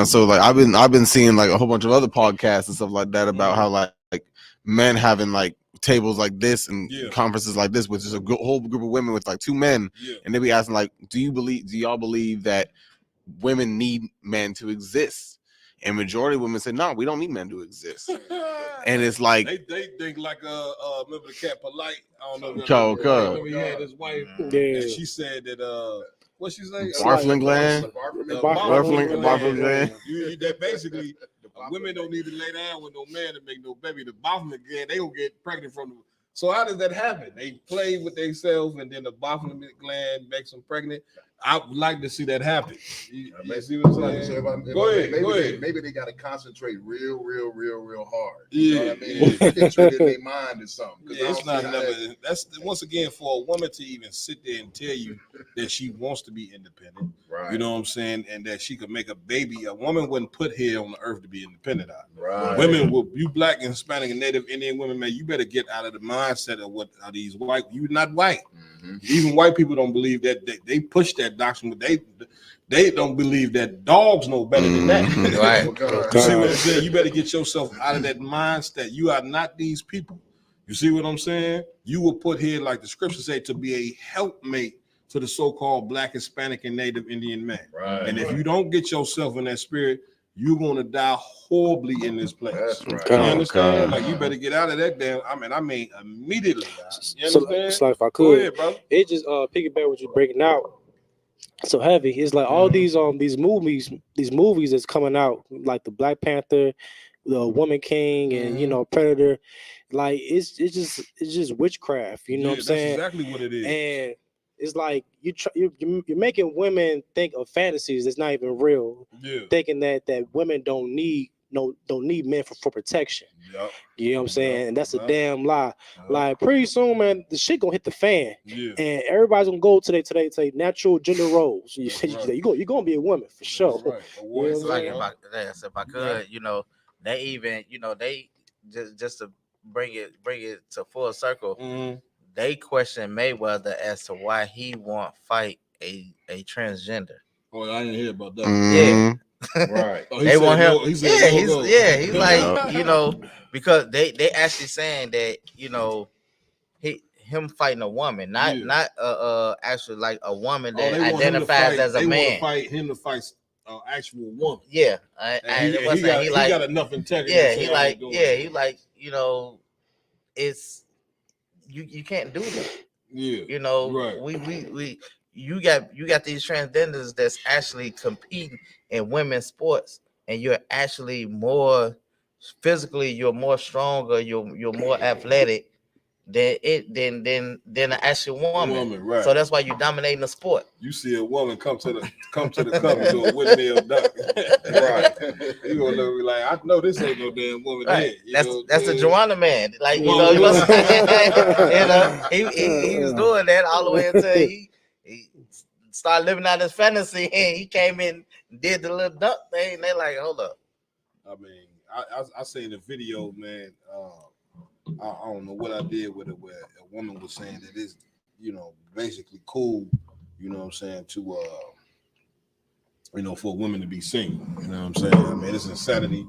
So like I've been seeing like a whole bunch of other podcasts and stuff like that about how like men having like tables like this and conferences like this, which is a whole group of women with like two men, and they be asking like, do y'all believe that women need men to exist? And majority of women say, no, we don't need men to exist. And it's like they think like remember the cat Polite? I don't know. Remember he had his wife, and she said that what she say? Barfling gland. Barfling gland. That basically women don't need to lay down with no man to make no baby. The barfling gland, they gonna get pregnant from them. So how does that happen? They play with themselves, and then the barfling gland makes them pregnant. I would like to see that happen. You see what I'm saying? Go ahead. Maybe they got to concentrate real hard. You know what I mean? Concentrate in their mind or something. It's not never. That's once again for a woman to even sit there and tell you that she wants to be independent. Right. You know what I'm saying? And that she could make a baby. A woman wasn't put here on the earth to be independent of. Right. Women, you black and Hispanic and Native Indian women, man, you better get out of the mindset of what are these white. You're not white. Mm-hmm. Even white people don't believe that. They push that doctrine, but they don't believe that dogs know better than that. Right. You see what I'm saying? You better get yourself out of that mindset. You are not these people. You see what I'm saying? You were put here, like the scriptures say, to be a helpmate to the so-called black, Hispanic, and Native Indian man. Right. And if you don't get yourself in that spirit, you're gonna die horribly in this place. That's right. You understand? Like you better get out of that damn. I mean immediately. You understand? So if I Go could, ahead, bro. it just piggyback what you're breaking out. So heavy. It's like all these movies that's coming out, like the Black Panther, the Woman King, and Predator. Like it's just witchcraft. You know what I'm saying? That's exactly what it is. And it's like you're making women think of fantasies that's not even real. Yeah. Thinking that women don't need men for protection. Yep. You know what I'm saying? And that's a damn lie. Like pretty soon, man, the shit gonna hit the fan. Yeah. And everybody's gonna go to their natural gender roles. You're gonna be a woman for sure. Right. You know It's what I'm like saying? if I could, they even, they just to bring it to full circle, they question Mayweather as to why he won't fight a transgender. Oh, I didn't hear about that. Yeah. Right. Oh, They want him. He's like, because they actually saying that, him fighting a woman, not actually like a woman that identifies as a man. They want him to fight actual woman. Yeah. He got enough integrity. Yeah, he like, it's you can't do that. Yeah. Right. We you got these transgenders that's actually competing in women's sports, and you're actually more physically, you're more stronger, you're more athletic than an actual woman. Right. So that's why you're dominating the sport. You see a woman come to the cup and do a windmill duck. Right. You gonna look be like, I know this ain't no damn woman. Right. Here. That's the GEN.YAHANNA man. Like he was doing that all the way until he started living out his fantasy, and he came in and did the little duck thing. And they like, hold up. I mean, I seen the video, man. I don't know what I did with it, where a woman was saying that it's, basically cool, you know what I'm saying, to for women to be single. You know what I'm saying? I mean, it's insanity.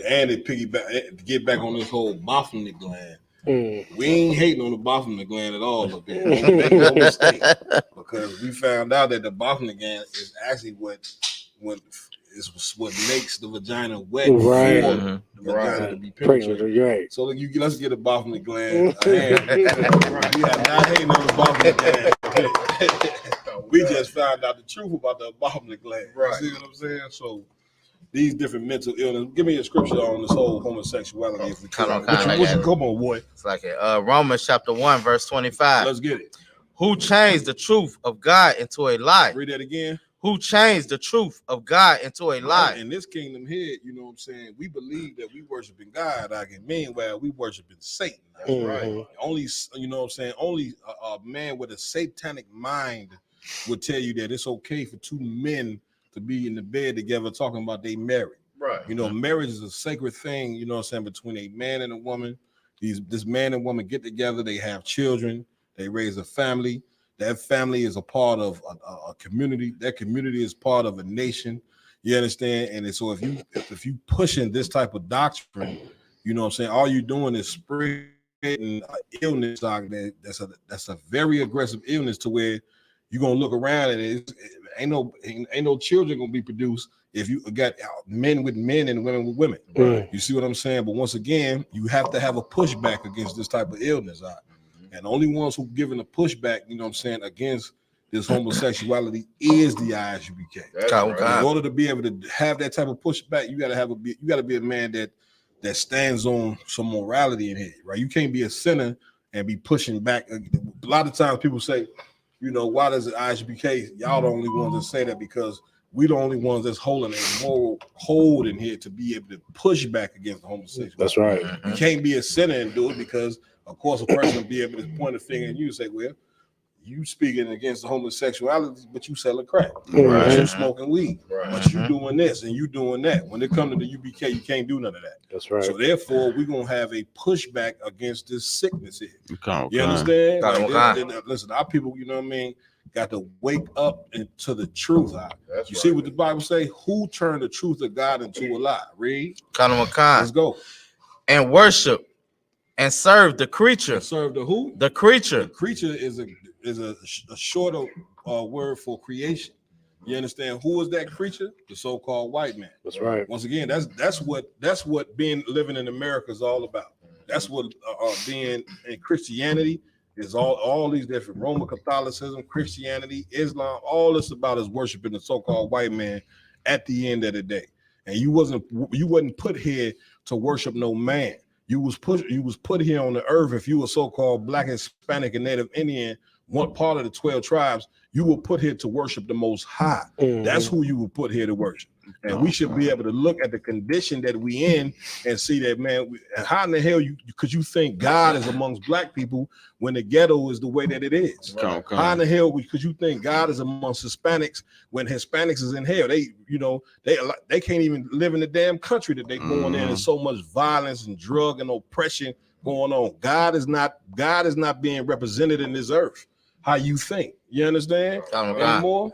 And it piggyback to get back on this whole Baphomet gland. We ain't hating on the Baphomet gland at all up there. Don't make no mistake. Because we found out that the Baphomet gland is actually what makes the vagina wet for the vagina to be penetrated. Right. So let's get a Baphomet gland. We are not hating on the Baphomet gland. We just found out the truth about the Baphomet gland. Right. You see what I'm saying? So these different mental illness. Give me a scripture on this whole homosexuality. If we Come on, boy. It's like Romans chapter 1 verse 25. Let's get it. Who changed the truth of God into a lie? Read that again. Who changed the truth of God into a lie? In this kingdom here, you know what I'm saying? We believe that we worshiping God. Meanwhile, we worshiping Satan. That's right. Only, you know what I'm saying? Only a man with a satanic mind would tell you that it's okay for two men to be in the bed together talking about they married. Right. Marriage is a sacred thing, you know what I'm saying, between a man and a woman. This man and woman get together, they have children, they raise a family. That family is a part of a community. That community is part of a nation. You understand? And so if you pushing this type of doctrine, you know what I'm saying, all you're doing is spreading illness, doc, that's a very aggressive illness to where you're gonna look around and it ain't no children gonna be produced if you got men with men and women with women. Right. You see what I'm saying? But once again, you have to have a pushback against this type of illness, and the only ones who giving a pushback, you know what I'm saying, against this homosexuality is the I.S.U.P.K. Right. In order to be able to have that type of pushback, you gotta be a man that stands on some morality in here, right? You can't be a sinner and be pushing back. A lot of times people say, you know, why does the I.S.U.P.K? Y'all the only ones that say that because we the only ones that's holding a moral hold in here to be able to push back against the homosexuality. That's right. You can't be a sinner and do it because, of course, a person will be able to point a finger at you and say, well, you speaking against the homosexuality, but you selling crack. Right. You smoking weed. But you doing this and you doing that. When it comes to the UPK, you can't do none of that. That's right. So therefore, we're gonna have a pushback against this sickness here. Okay. You understand? Like, listen, our people, you know what I mean, got to wake up into the truth. You see what the Bible say? Who turned the truth of God into a lie? Read. Let's go. And worship and serve the creature. Serve the who? The creature. The creature is a shorter word for creation. You understand? Who is that creature? The so-called white man. That's right. Once again, that's what living in America is all about. That's what being in Christianity is all these different Roman Catholicism, Christianity, Islam. All this about is worshiping the so-called white man at the end of the day. And you wasn't put here to worship no man. You was put here on the earth. If you were so-called Black, Hispanic, and Native Indian, one part of the 12 tribes, you were put here to worship the Most High. That's who you were put here to worship. And we should be able to look at the condition that we in and see that, man, how in the hell could you think God is amongst Black people when the ghetto is the way that it is? How in the hell could you think God is amongst Hispanics when Hispanics is in hell? They can't even live in the damn country that they going in. There's so much violence and drug and oppression going on. God is not being represented in this earth. How you think? You understand? More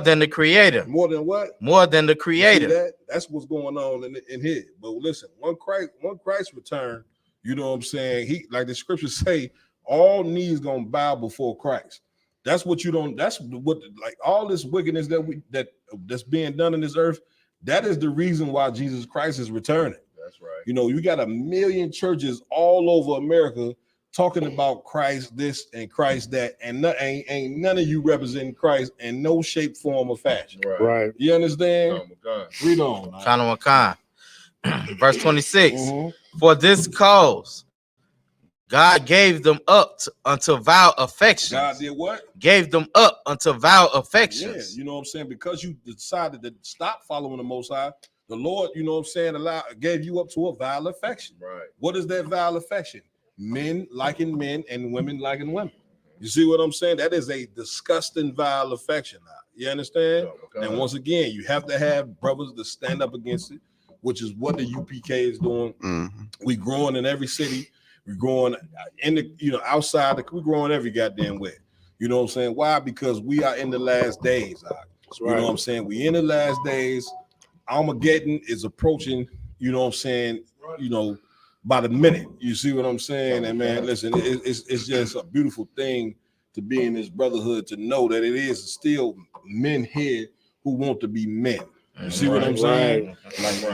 than the creator. More than what? More than the creator. That's what's going on in here. But listen, when Christ return, you know what I'm saying? He, like the scriptures say, all knees gonna bow before Christ. That's what like all this wickedness that's being done in this earth. That is the reason why Jesus Christ is returning. That's right. You know, you got 1 million churches all over America talking about Christ this and Christ that, and ain't none of you representing Christ in no shape, form, or fashion. Right. You understand? Read on. Verse 26. For this cause, God gave them up unto vile affections. God did what? Gave them up unto vile affections. Yeah, you know what I'm saying? Because you decided to stop following the Most High, the Lord, you know what I'm saying, gave you up to a vile affection. Right. What is that vile affection? Men liking men and women liking women. You see what I'm saying? That is a disgusting, vile affection. You understand? And once again, you have to have brothers to stand up against it, which is what the UPK is doing. We growing in every city. We're growing in the, outside. We're growing every goddamn way. You know what I'm saying? Why? Because we are in the last days. You know what I'm saying? We in the last days. Armageddon is approaching. You know what I'm saying? By the minute. You see what I'm saying? And man, listen, it's just a beautiful thing to be in this brotherhood, to know that it is still men here who want to be men. You see what I'm saying?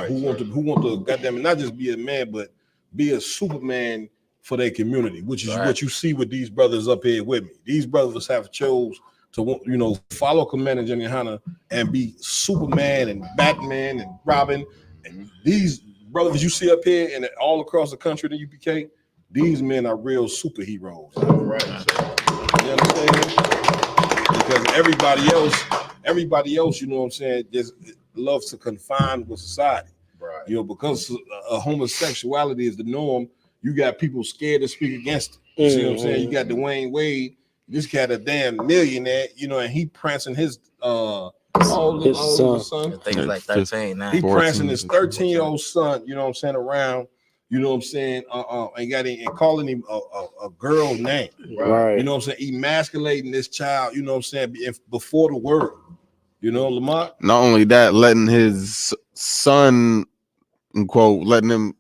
Who want to goddamn it, not just be a man, but be a Superman for their community, which is what you see with these brothers up here with me. These brothers have chose to follow Commander GEN.YAHANNA and be Superman and Batman and Robin. And these brothers you see up here and all across the country, the UPK, these men are real superheroes. Right. You understand? Because everybody else, you know what I'm saying, just loves to confine with society. Right. Because homosexuality is the norm, you got people scared to speak against it. You see what I'm saying? You got Dwyane Wade, this cat a damn millionaire, and he prancing his son. I think he's like 13 now. He prancing his 13-year-old son, you know what I'm saying, around, you know what I'm saying, and calling him a girl's name. Right. You know what I'm saying? Emasculating this child, you know what I'm saying, before the world. Lamont? Not only that, letting his son, in quote, letting him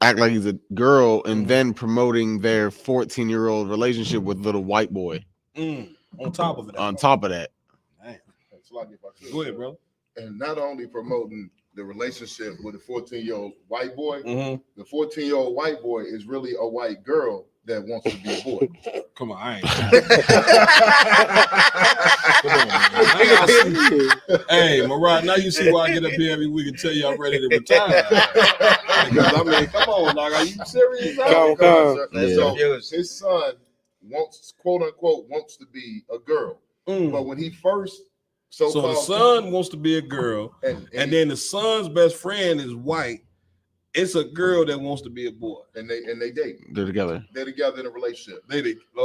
act like he's a girl and then promoting their 14-year-old relationship with little white boy. On top of it. On top of that. Damn. That's like if I could. Go ahead, bro. And not only promoting the relationship with a 14-year-old white boy, Mm-hmm. the 14-year-old white boy is really a white girl that wants to be a boy. Come on, I ain't. Hey, Mariah, now you see why I get up here every week and tell you I'm ready to retire. Because I mean, come on, dog. Are you serious? So his son wants, quote unquote, wants to be a girl. But when he first so the son wants to be a girl, and then the son's best friend is white. It's a girl that wants to be a boy, and they date. They're together. They're together in a relationship.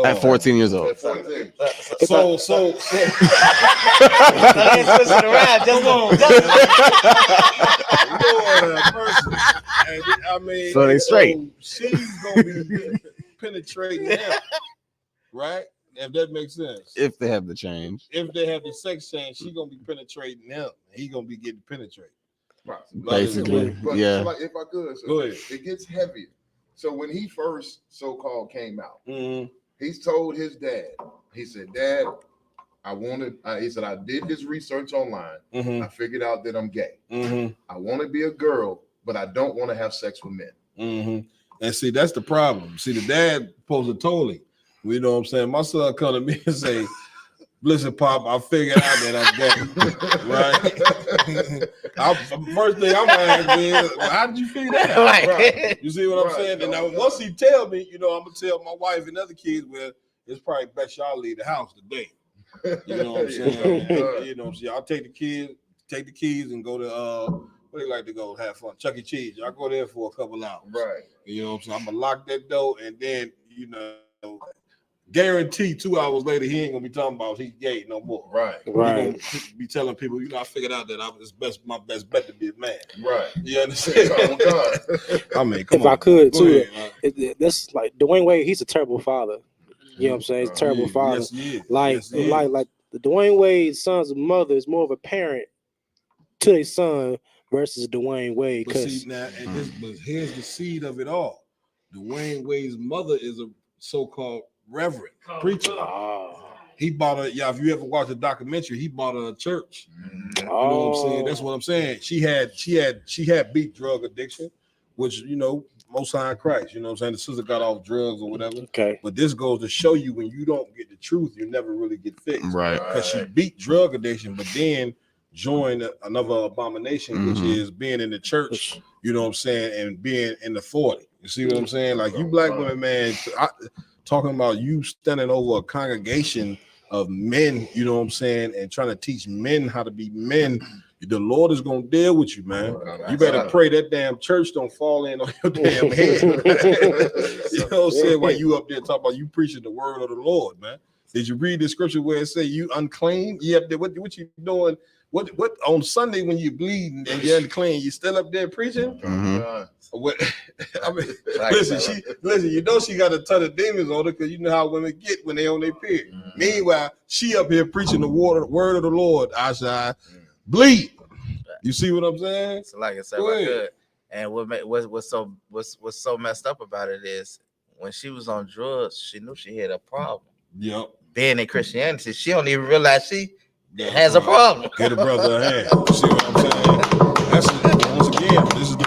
At 14 years old. At 14. So switching around. Just Lord have mercy. And, I mean, So they straight. So she's gonna be penetrating him, right? If that makes sense. If they have the change. If they have the sex change, she's gonna be penetrating him. He gonna be getting penetrated. Basically, but yeah. So like, if I could, so Go ahead. It gets heavier. So when he first so-called came out, Mm-hmm. he's told his dad, he said, Dad, he said, I did this research online. Mm-hmm. I figured out that I'm gay. Mm-hmm. I want to be a girl, but I don't want to have sex with men. Mm-hmm. And see, that's the problem. See, the dad supposed to told him. You know what I'm saying? My son come to me and say, listen, Pop, I figured out that I'm gay. Right? First thing I'm gonna ask is, well, how did you figure that out? Right. You see what I'm saying? And now once he tell me, you know, I'm gonna tell my wife and other kids, well, it's probably best y'all leave the house today. You know what I'm saying? You know what I'm saying? I'll take the keys and go to where they like to go have fun, Chuck E. Cheese. Y'all go there for a couple hours. Right. You know what I'm saying? I'm gonna lock that door and then, you know, guarantee 2 hours later he ain't gonna be talking about he's gay no more. Right. He gonna be telling people, you know, I figured out that my best bet to be a man. Right. You understand? Oh, God. I mean, come if on. I could Go too, ahead, that's like Dwyane Wade. He's a terrible father. You know what I'm saying? He's a terrible father. Yes, he is. Like Yes, he is. like the Dwyane Wade's son's mother is more of a parent to their son versus Dwyane Wade. But see now, but here's the seed of it all. Dwyane Wade's mother is a so-called reverend preacher. He bought her. Yeah, if you ever watch the documentary, he bought her a church. You know what I'm saying? That's what I'm saying. She had beat drug addiction, which, you know, most high in Christ. You know what I'm saying? The sister got off drugs or whatever. Okay. But this goes to show you when you don't get the truth, you never really get fixed. Right. Because she beat drug addiction, but then joined another abomination, which is being in the church. You know what I'm saying? And being in the 40. You see what I'm saying? Like you black women, man, talking about you standing over a congregation of men, you know what I'm saying, and trying to teach men how to be men. The Lord is gonna deal with you, man. You better pray that damn church don't fall in on your damn head. You know what I'm saying? While you up there talking about you preaching the word of the Lord, man. Did you read the scripture where it say you unclean? You up there, what you doing? What on Sunday when you bleeding and you're unclean, you still up there preaching? What I mean, listen, you know she got a ton of demons on her because you know how women get when they on their period. Meanwhile, she up here preaching the word of the Lord. I shall bleed. You see what I'm saying? So like I said, I could. And what's so messed up about it is when she was on drugs, she knew she had a problem. Yep. Being in Christianity, she don't even realize she has a problem. Get a brother a hand. You see what I'm saying? That's once again, this is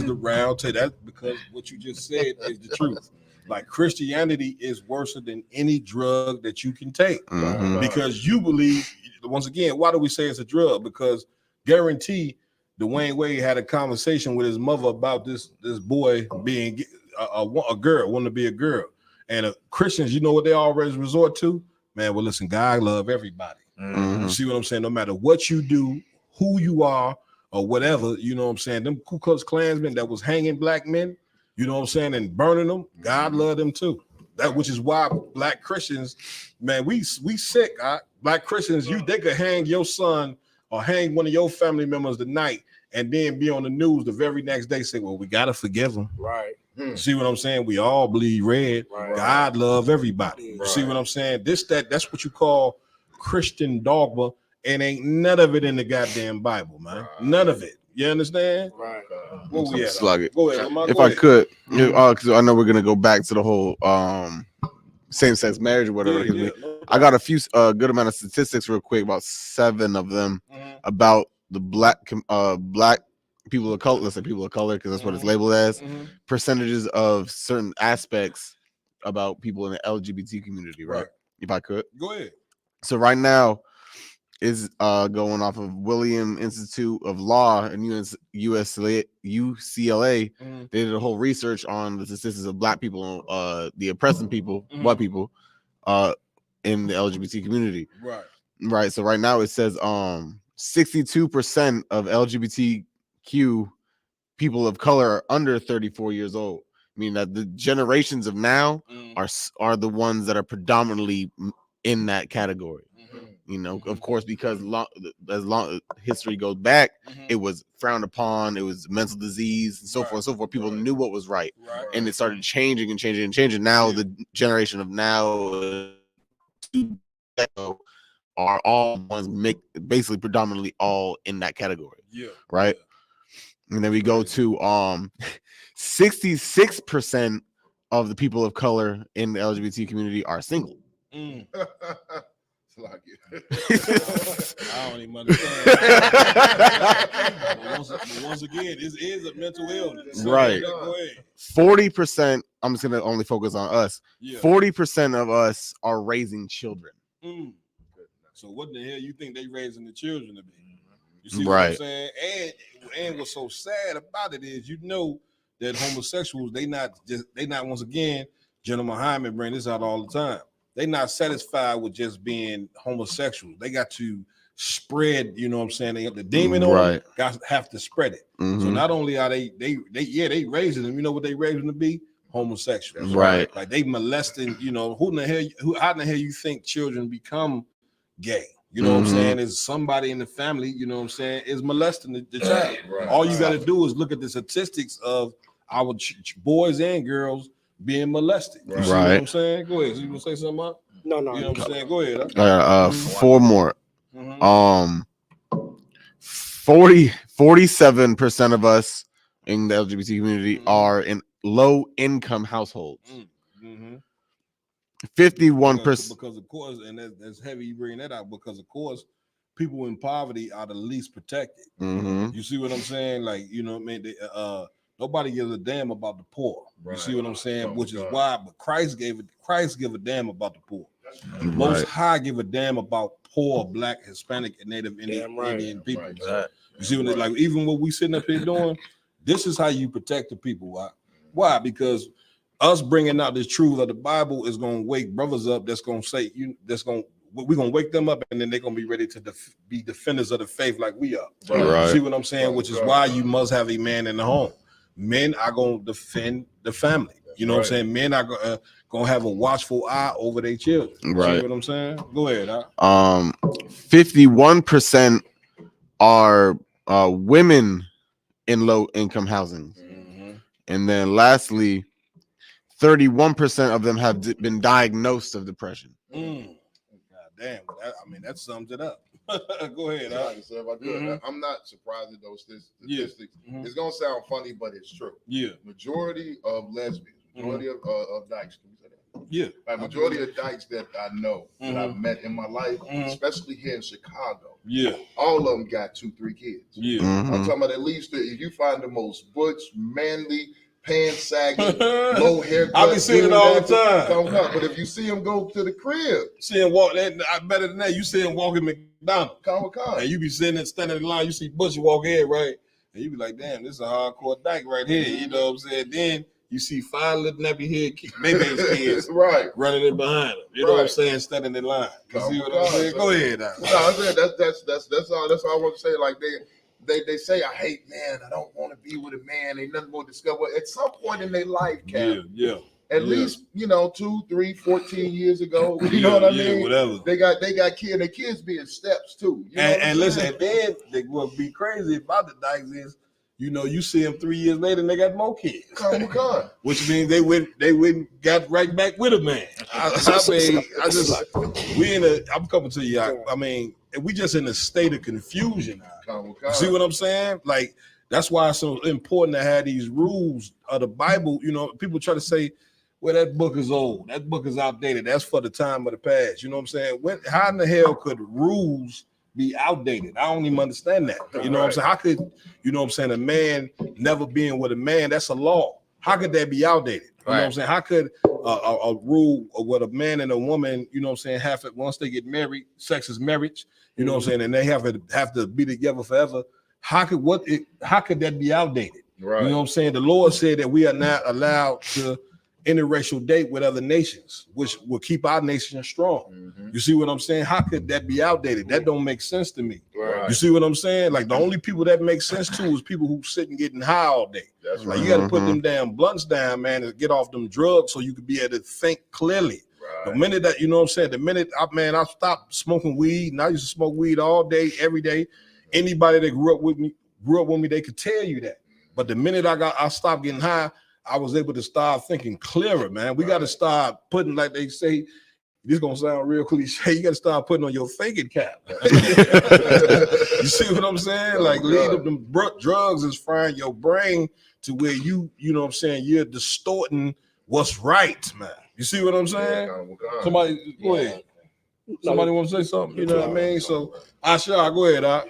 the round to that because what you just said is the truth. Like Christianity is worse than any drug that you can take because you believe. Once again, why do we say it's a drug? Because guarantee Dwyane Wade had a conversation with his mother about this boy being a girl, wanting to be a girl, and Christians, you know what they always resort to? Man, well, listen, God love everybody. You see what I'm saying? No matter what you do, who you are, or whatever, you know what I'm saying? Them Ku Klux Klansmen that was hanging black men, you know what I'm saying, and burning them, God loved them too. That which is why black Christians, man, we sick. Black Christians, they could hang your son or hang one of your family members tonight and then be on the news the very next day say, well, we gotta forgive them. Right. See what I'm saying? We all bleed red. Right. God love everybody. Right. See what I'm saying? That's what you call Christian dogma, and ain't none of it in the goddamn Bible, man. None of it. You understand? Right. Where we at? Slug it. Go ahead, Lamar, If go I ahead. could, because I know we're gonna go back to the whole same-sex marriage or whatever. Yeah, I got a few good amount of statistics real quick, about 7 of them about the black people of color. Let's say people of color because that's what it's labeled as. Percentages of certain aspects about people in the LGBT community. Right. If I could Go ahead. So right now is going off of William Institute of Law and UCLA. They did a whole research on the statistics of black people, the oppressing people, white people, in the LGBT community. Right. So right now it says 62% of LGBTQ people of color are under 34 years old. I mean that the generations of now are the ones that are predominantly in that category. You know, of course, because as long history goes back, it was frowned upon. It was mental disease and so forth and so forth. People knew what was right, and it started changing and changing and changing. Now the generation of now are all ones basically predominantly all in that category. Right. And then we go to 66% of the people of color in the LGBT community are single. Like it. I don't even understand. but once again, this is a mental illness. So Right. Go ahead. 40%. I'm just gonna only focus on us. 40% of us are raising children. So what the hell you think they raising the children to be? You see what I'm Right. saying? And what's so sad about it is, you know, that homosexuals, they not once again, General Muhammad bring this out all the time. They not satisfied with just being homosexual. They got to spread, you know what I'm saying? They have the demon on them, have to spread it. So not only are they raising them, you know what they raising them to be? Homosexuals. Right. Like they molesting, you know, how in the hell you think children become gay? You know what I'm saying? Is somebody in the family, you know what I'm saying, is molesting the child. All you got to do is look at the statistics of our boys and girls being molested. You see what I'm saying? Go ahead. So you gonna say something, Mark? No. You know what I'm saying? Go ahead. 4 more. 47% of us in the LGBT community are in low income households. 51%. Because of course, and that's heavy you bring that out, because of course people in poverty are the least protected. You see what I'm saying? Like, you know what I mean? Nobody gives a damn about the poor. You see what I'm saying? Which is why, but Christ give a damn about the poor. Most High give a damn about poor Black, Hispanic, and Native Indian people. You see what they like? Even what we sitting up here doing, this is how you protect the people. Why? Because us bringing out this truth of the Bible is gonna wake brothers up. We're gonna wake them up, and then they're gonna be ready to be defenders of the faith like we are. You see what I'm saying? Which is why you must have a man in the home. Men are going to defend the family. You know what I'm saying? Men are going to have a watchful eye over their children. See what I'm saying? Go ahead. 51% are women in low income housing. And then lastly, 31% of them have been diagnosed of depression. God damn. That sums it up. Go ahead. I'm not surprised at those statistics. It's gonna sound funny, but it's true. Majority of lesbians, majority of dykes. Can you say that? Like majority of dykes that I know that I've met in my life, especially here in Chicago. All of them got 2-3 kids. I'm talking about at least if you find the most butch, manly, pants sagging, low haircut. I be seeing it all the time. But if you see him go to the crib, see him walk, better than that, you see him walking McDonald's. And you be sitting there standing in line, you see Butch walk in, right? And you be like, damn, this is a hardcore dyke right here. You know what I'm saying? Then you see 5 little nappy head baby kids running in behind him. You know what I'm saying? Standing in line. You see what I'm saying? Go ahead. No, that's all I want to say. Like they say, I hate man. I don't want to be with a man. Ain't nothing more to discover. At some point in their life, at least, 2, 3, 14 years ago. You know what I mean? Whatever. They got kids. Their kids be in steps too. You know and listen, and then what be crazy about the dykes is, you see them 3 years later and they got more kids. Which means they went got right back with a man. I'm coming to you. I mean, we just in a state of confusion now. You see what I'm saying? Like, that's why it's so important to have these rules of the Bible. You know, people try to say, well, that book is old. That book is outdated. That's for the time of the past. You know what I'm saying? How in the hell could rules be outdated? I don't even understand that. You know what I'm saying? How could, you know what I'm saying, a man never being with a man, that's a law. How could that be outdated? You know what I'm saying? How could a rule of what a man and a woman, you know what I'm saying, have it once they get married, sex is marriage, you know what I'm saying, and they have to be together forever. How could that be outdated? Right. You know what I'm saying? The Lord said that we are not allowed to interracial date with other nations, which will keep our nation strong. You see what I'm saying? How could that be outdated? That don't make sense to me. Right. You see what I'm saying? Like, the only people that make sense to is people who sit and getting high all day. That's like, you got to put them damn blunts down, man, and get off them drugs so you can be able to think clearly. The minute that, you know what I'm saying, the minute I stopped smoking weed, and I used to smoke weed all day, every day. Anybody that grew up with me, they could tell you that. But the minute I stopped getting high, I was able to start thinking clearer, man. We got to start putting, like they say, this is gonna sound real cliche, you got to start putting on your thinking cap. You see what I'm saying? Like, lead up them drugs is frying your brain to where you know what I'm saying, you're distorting what's right, man. You see what I'm saying? Somebody, go ahead. Somebody want to say something? You know what I mean? So, I go ahead, I.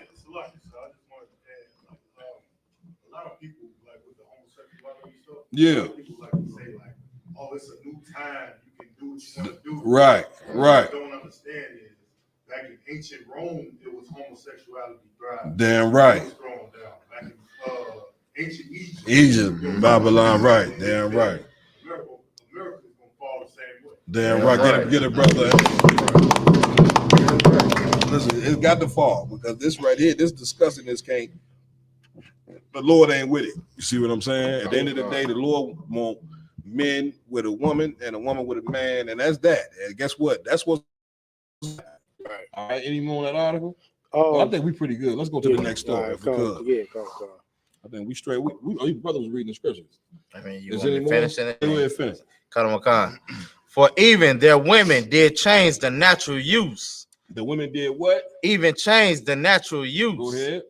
Yeah. People like to say, like, oh, it's a new time, you can do what you want to do. Right. What I don't understand is, back in ancient Rome, it was homosexuality thriving. Damn right. It was thrown down. Back in ancient Egypt, Babylon, right. Damn right. America is going to fall the same way. Damn right. Get it, brother. Listen, it's got to fall, because this right here, this discussing this can't. The Lord ain't with it. You see what I'm saying? At the end of the day, the Lord want men with a woman and a woman with a man, and that's that. And guess what? That's what's right. All right. Any more on that article? Well, I think we pretty good. Let's go to the next story. Go. I think we straight. Your brother was reading the scriptures. I mean, you want to finish it? Go ahead, finish. For even their women did change the natural use. The women did what? Even change the natural use. Go ahead.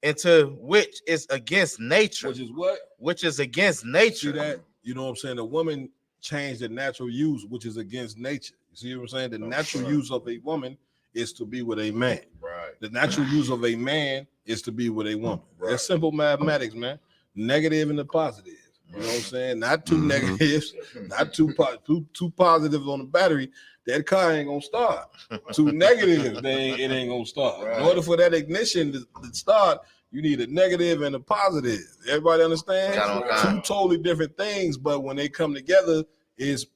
Into which is against nature. Which is what? Which is against nature. See that? You know what I'm saying? The woman changed the natural use, which is against nature. You see what I'm saying? The natural use of a woman is to be with a man. Right. The natural use of a man is to be with a woman. Right. That's simple mathematics, man. Negative and the positive. You know what I'm saying? Not two negatives, not two positives on the battery. That car ain't gonna start. Two negatives, it ain't gonna start. Right. In order for that ignition to start, you need a negative and a positive. Everybody understand? Two totally different things, but when they come together, it's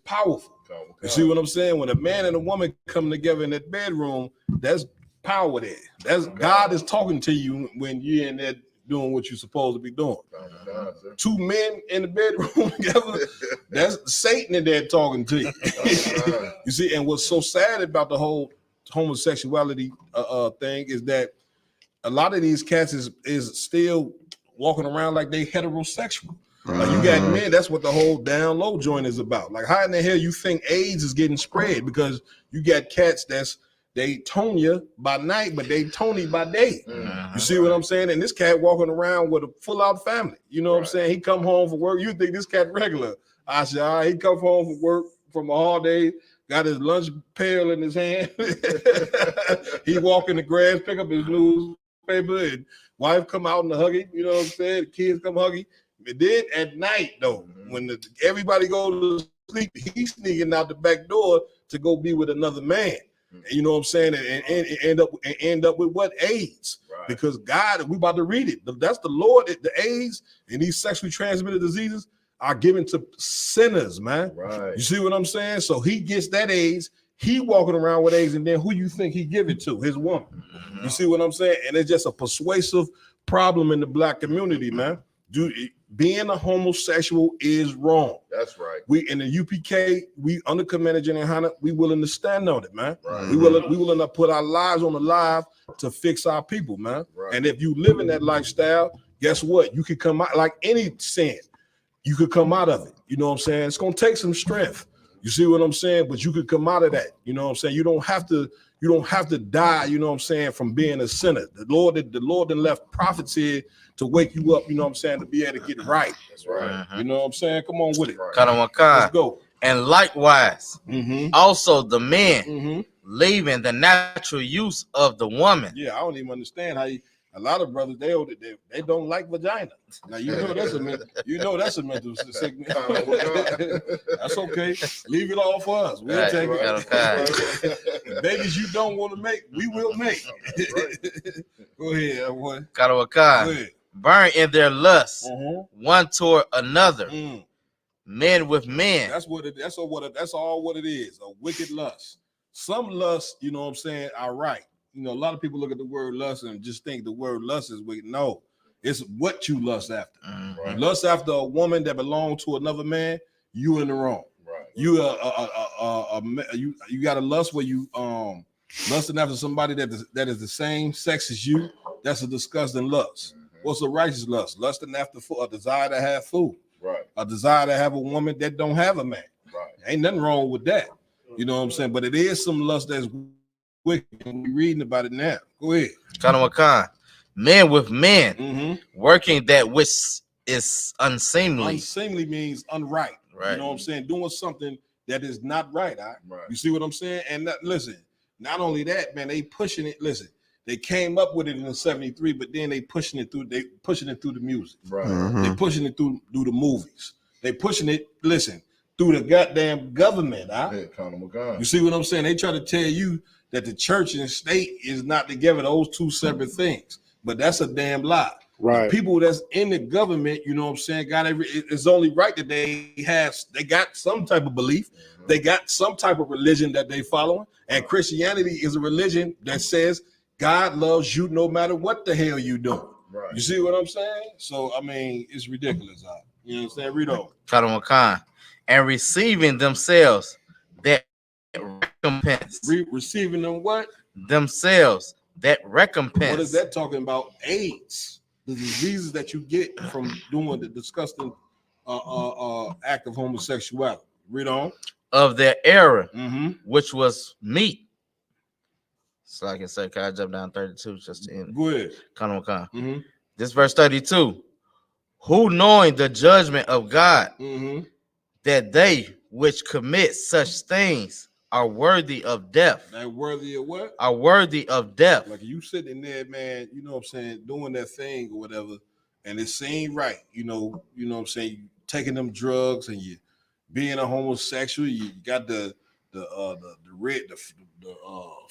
powerful. You see what I'm saying? When a man and a woman come together in that bedroom, that's power there. That's God is talking to you when you're in there doing what you're supposed to be doing. Two men in the bedroom together, that's Satan in there talking to you. You see, and what's so sad about the whole homosexuality thing is that a lot of these cats is still walking around like they heterosexual. Like, you got men, that's what the whole down low joint is about. Like, how in the hell you think AIDS is getting spread? Because you got cats they Tonya by night, but they Tony by day. You see what I'm saying? And this cat walking around with a full out family. You know what I'm saying? He come home from work. You think this cat regular? I said, all right, he come home from work from a hard day, got his lunch pail in his hand. He walk in the grass, pick up his newspaper, and wife come out and hug him. You know what I'm saying? The kids come hug him. And then at night, though, when everybody go to sleep, he's sneaking out the back door to go be with another man. You know what I'm saying? And end up with what? AIDS. Right. Because God, we about to read it. That's the Lord. The AIDS and these sexually transmitted diseases are given to sinners, man. Right. You see what I'm saying? So he gets that AIDS. He walking around with AIDS, and then who you think he give it to? His woman. You see what I'm saying? And it's just a persuasive problem in the black community, man. Being a homosexual is wrong. That's right. We in the UPK, we under Commander GEN.YAHANNA, we willing to stand on it, man. Right. We willing to put our lives on the line to fix our people, man. Right. And if you live in that lifestyle, guess what? You could come out like any sin. You could come out of it. You know what I'm saying? It's gonna take some strength. You see what I'm saying? But you could come out of that. You know what I'm saying? You don't have to, You don't have to die, you know what I'm saying, from being a sinner. The Lord done left prophets here to wake you up, you know what I'm saying, to be able to get right. That's right. You know what I'm saying? Come on with it. Let's go. And likewise, also the men leaving the natural use of the woman. Yeah, I don't even understand how a lot of brothers they don't like vagina. Now that's a mental sickness. That's okay. Leave it all for us. We'll take it. Babies you don't want to make, we will make. Go ahead, boy. Go ahead. Burn in their lust, one toward another. Men with men. That's all what it is. A wicked lust. Some lust, you know what I'm saying, are right. You know, a lot of people look at the word lust and just think the word lust is wicked. No, it's what you lust after. You lust after a woman that belongs to another man, you in the wrong. Right. You you got a lust where you lusting after somebody that is the same sex as you. That's a disgusting lust. What's a righteous lust? Lusting after a desire to have food. Right. A desire to have a woman that don't have a man. Right. Ain't nothing wrong with that. You know what I'm saying? But it is some lust that's wicked, and we're reading about it now. Go ahead. Men with men, working that which is unseemly. Unseemly means unright. Right. You know what I'm saying? Doing something that is not right. Right. You see what I'm saying? And listen, not only that, man, they pushing it. Listen, they came up with it in '73, but then they pushing it through. They pushing it through the music. Right. They pushing it through the movies. They pushing it. Listen, through the goddamn government. You see what I'm saying? They try to tell you that the church and state is not together. Those two separate things. But that's a damn lie. Right. The people that's in the government, you know what I'm saying, it's only right that they got some type of belief. They got some type of religion that they following. And Christianity is a religion that says God loves you no matter what the hell you doing. Right. You see what I'm saying? So, I mean, it's ridiculous. You know what I'm saying? Read on. And receiving themselves that recompense. Receiving them what? Themselves that recompense. What is that talking about? AIDS. The diseases that you get from doing the disgusting act of homosexuality. Read on. Of their error, which was meat. So I can say, can I jump down 32 just to end? Go ahead. This verse 32. Who knowing the judgment of God, that they which commit such things are worthy of death. They're worthy of what? Are worthy of death. Like you sitting there, man, you know what I'm saying, doing that thing or whatever, and it seemed right. You know what I'm saying, you taking them drugs and you being a homosexual, you got the red, the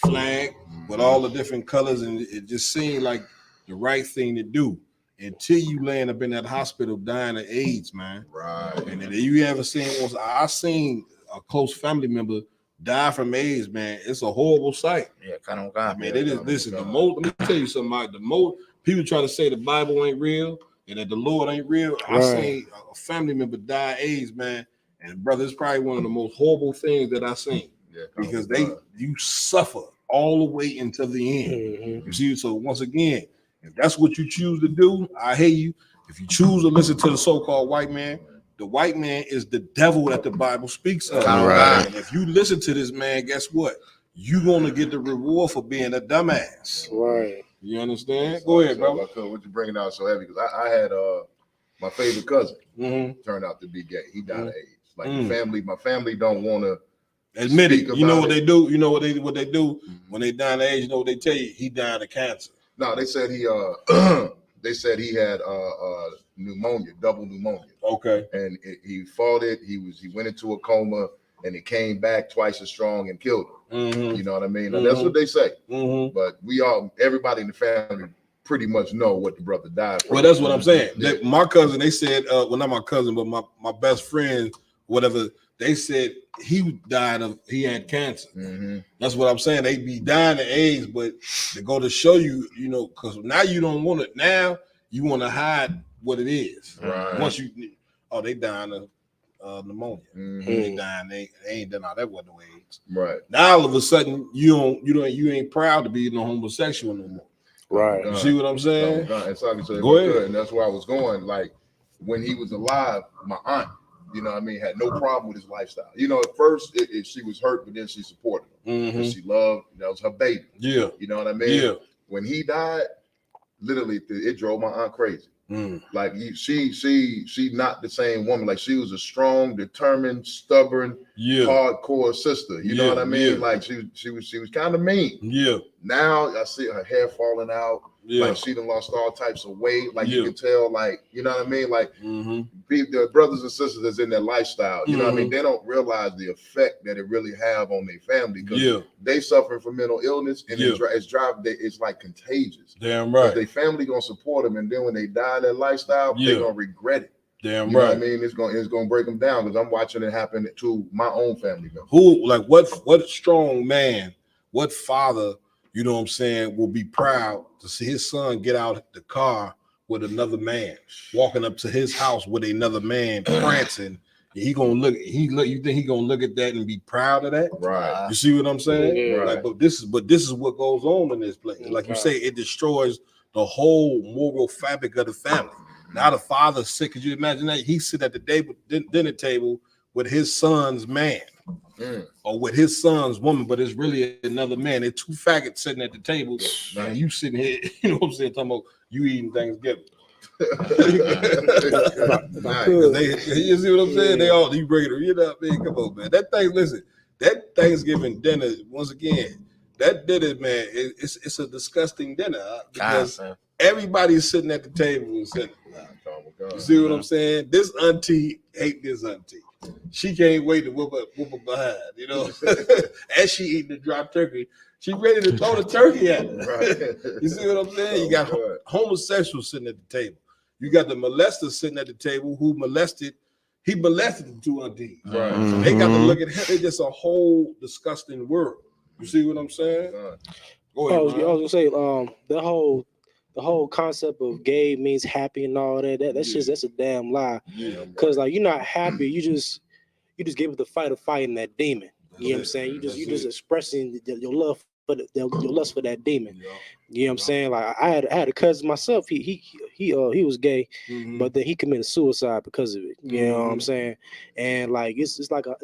flag with all the different colors, and it just seemed like the right thing to do until you land up in that hospital dying of AIDS, man. Right. And then you ever seen? I seen a close family member die from AIDS, man. It's a horrible sight. Yeah, kind of. I mean, it is. Listen, the most. Let me tell you something. Mike, the most people try to say the Bible ain't real and that the Lord ain't real. I seen a family member die of AIDS, man. And brother, it's probably one of the most horrible things that I seen. Yeah, because you suffer all the way until the end. You see, so once again, if that's what you choose to do, I hear you. If you choose to listen to the so-called white man, the white man is the devil that the Bible speaks of. Right. And if you listen to this man, guess what? You're gonna get the reward for being a dumbass. Right. You understand? Go ahead, bro. What you bringing out so heavy? Because I had my favorite cousin turned out to be gay. He died of AIDS. Like my family don't want to admit it. You know what they do? You know what they do when they die of AIDS? You know what they tell you? He died of cancer. No, they said he had pneumonia, double pneumonia. Okay. And he fought it. He went into a coma and it came back twice as strong and killed him. You know what I mean? Now, that's what they say. But everybody in the family pretty much know what the brother died from. Well, that's what I'm saying. My cousin, they said, well, not my cousin, but my best friend, whatever, they said he had cancer. That's what I'm saying. They be dying of AIDS, but they go to show you, you know, because now you don't want it. Now you want to hide what it is. Right. Once they dying of pneumonia. They dying. They ain't done all that with no AIDS. Right. Now all of a sudden you ain't proud to be no homosexual no more. Right. You see what I'm saying? And so I can say, go ahead. And that's where I was going. Like when he was alive, my aunt, you know what I mean, had no problem with his lifestyle. You know, at first she was hurt, but then she supported him. Mhm. She loved, that was her baby. Yeah. You know what I mean? Yeah. When he died, literally, it drove my aunt crazy. Like she not the same woman. Like she was a strong, determined, stubborn, hardcore sister. You know what I mean? Like she was kind of mean. Yeah. Now I see her hair falling out. Yeah. Like she done lost all types of weight. Like Yeah. you can tell, like, you know what I mean? Like the brothers and sisters that's in that lifestyle, you know what I mean? They don't realize the effect that it really have on their family because they suffering from mental illness and it's like contagious. Damn right. Their family gonna support them, and then when they die in that lifestyle, they're gonna regret it. Damn you know right. what I mean? It's gonna break them down because I'm watching it happen to my own family members. Who, like, what strong man, what father, you know what I'm saying, will be proud to see his son get out the car with another man, walking up to his house with another man prancing? You think he gonna look at that and be proud of that? Right. You see what I'm saying? Yeah. Like, but this is what goes on in this place. Like you say, it destroys the whole moral fabric of the family. Now the father's sick. Could you imagine that? He sit at the dinner table with his son's man or with his son's woman, but it's really another man. They're two faggots sitting at the table, and you sitting here, you know what I'm saying, talking about you eating Thanksgiving. You see what I'm saying? They all, you bring it, you know what I mean? Come on, man. That Thanksgiving dinner, once again, that dinner, man, it's a disgusting dinner because everybody's sitting at the table and sitting. You see what I'm saying? This auntie hate this auntie. She can't wait to whoop her behind, you know. As she eating the dry turkey, she ready to throw the turkey at her. Right. You see what I'm saying? You got homosexuals sitting at the table. You got the molester sitting at the table who molested the two aunties. Right. So they got to look at him. It's just a whole disgusting world. You see what I'm saying? Go ahead, I was gonna say, the whole concept of gay means happy and all that's a damn lie. Because like you're not happy, you just give it the fight of fighting that demon. You know what I'm saying? You just expressing your love for your lust for that demon. You know what I'm saying? Like I had a cousin myself. He was gay, but then he committed suicide because of it. You know what I'm saying? And like it's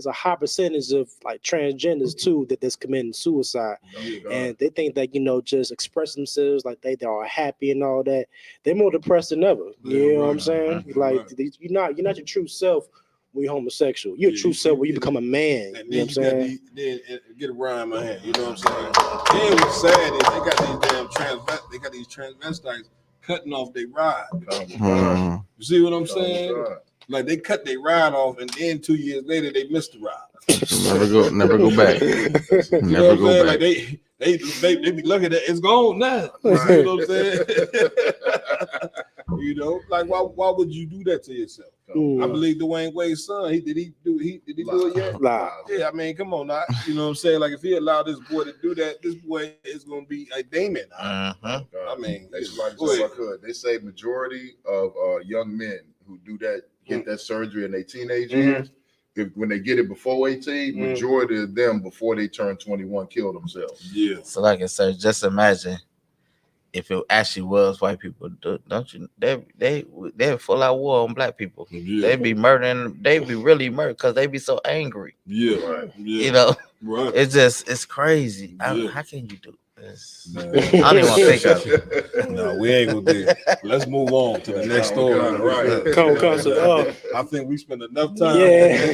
a high percentage of like transgenders too that's committing suicide, and they think that just express themselves like they are happy and all that. They're more depressed than ever. You know what I'm saying? Like you're not your true self when you're homosexual. You're a true self when you become a man. And you know what I'm saying? Then get a rhyme in my hand. You know what I'm saying? Then what's sad is they got these transvestites cutting off their ride. You see what I'm saying? Like they cut their ride off, and then 2 years later they missed the ride. Never go back. Never go back. Like they be looking at it, it's gone now. You see what I'm saying? You know, like why would you do that to yourself? I believe Dwyane Wade's son. Did he do it yet? Nah. Yeah, I mean, come on, now. You know what I'm saying? Like if he allowed this boy to do that, this boy is gonna be a demon. I mean, they say majority of young men who do that get that surgery in their teenage years. When they get it before 18, majority of them before they turn 21 kill themselves. Yeah. So like I said, just imagine if it actually was white people, don't you? They full out war on black people. Yeah. They be murdering. They be really murdered because they be so angry. Yeah. Right. Yeah. You know. Right. It's crazy. Yeah. How can you do this? I don't even want to think of it. No, we ain't gonna do it. Let's move on to the next story. Right. Come. I think we spent enough time. Yeah.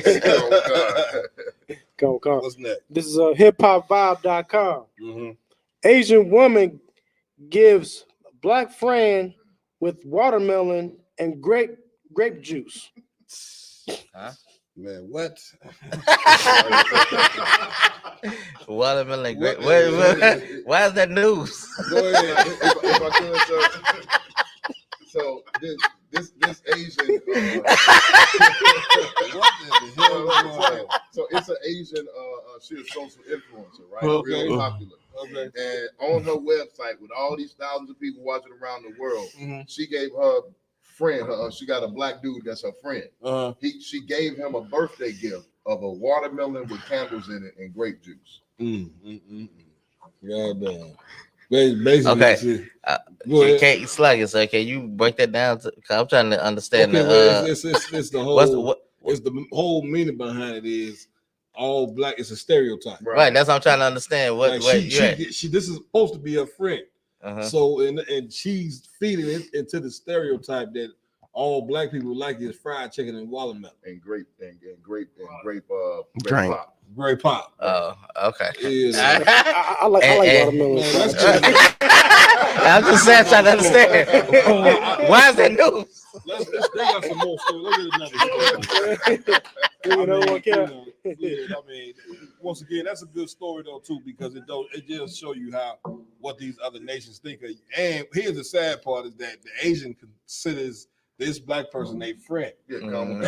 Come. What's next? This is hiphopvibe.com. Asian woman gives black friend with watermelon and grape juice. Huh? Man, what? Watermelon grape. Why is that news? Go ahead. If I could, so this Asian. So it's an Asian. She's a social influencer, right? Okay. Really popular. Okay. And on her website, with all these thousands of people watching around the world, she gave her friend. She got a black dude that's her friend. She gave him a birthday gift of a watermelon with candles in it and grape juice. Goddamn. Basically, okay. Can't slug it. So can you break that down? Cause I'm trying to understand. It's the whole. What's the whole meaning behind it is all black. It's a stereotype. Right. That's what I'm trying to understand. What? Like What? she this is supposed to be a friend. So and she's feeding it into the stereotype that all black people like is fried chicken and watermelon and grape Drink. Grape pop. Oh, okay. Yeah. I like watermelon. Man, I'm just saying, trying to understand. Why is that news? They got some more stories. Let's get another story. I mean, once again, that's a good story though too, because it just show you what these other nations think of. And here's the sad part is that the Asian considers this black person a friend. Now,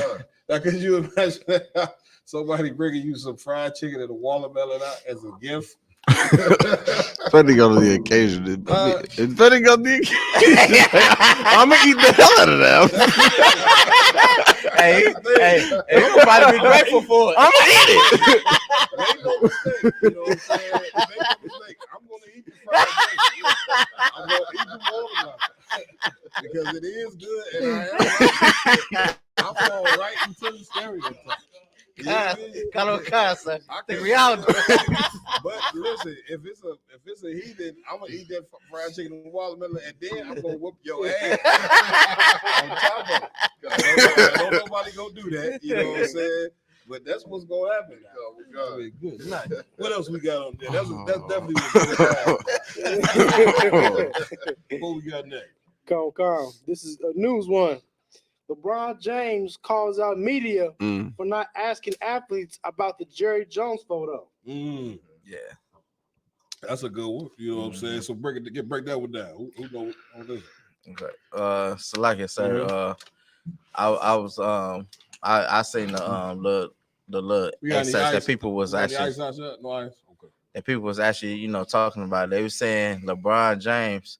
could you imagine somebody bringing you some fried chicken and a watermelon out as a gift? Depending on the occasion. Depending on the occasion. I'm gonna eat the hell out of them. Hey, you might be grateful for it. I'm gonna eat it. Make no mistake, you know what I'm saying? Make no mistake. I'm gonna eat the fried chicken. I'm gonna eat the watermelon because it is good, and I fall right into the stereotype. Kind of concept. I think we all do. But listen, if it's a heathen, I'm gonna eat that fried chicken and watermelon, and then I'm gonna whoop your ass on top of it. Don't nobody gonna do that, you know what I'm saying? But that's what's gonna happen. Good night. What else we got on there? That's definitely what's what we got next. Calm. This is a news one. LeBron James calls out media for not asking athletes about the Jerry Jones photo. Yeah, that's a good one. You know what I'm saying? So break that one down. Who knows on this? Okay. So like I said, I seen the little excerpts that people was actually that people was actually talking about. They were saying LeBron James,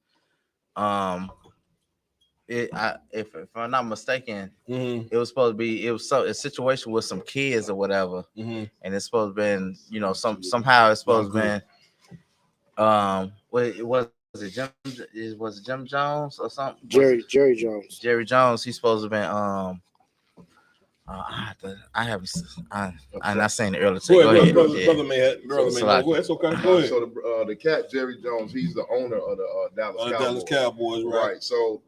if I'm not mistaken, it was supposed to be a situation with some kids or whatever, and it's supposed to been somehow it's supposed to been was it Jim Jones or something? Jerry Jones. Jerry Jones. He's supposed to been I'm not saying it earlier. Go ahead. Brother man. It's okay. Go ahead. So the cat Jerry Jones, he's the owner of the Dallas Cowboys, right? So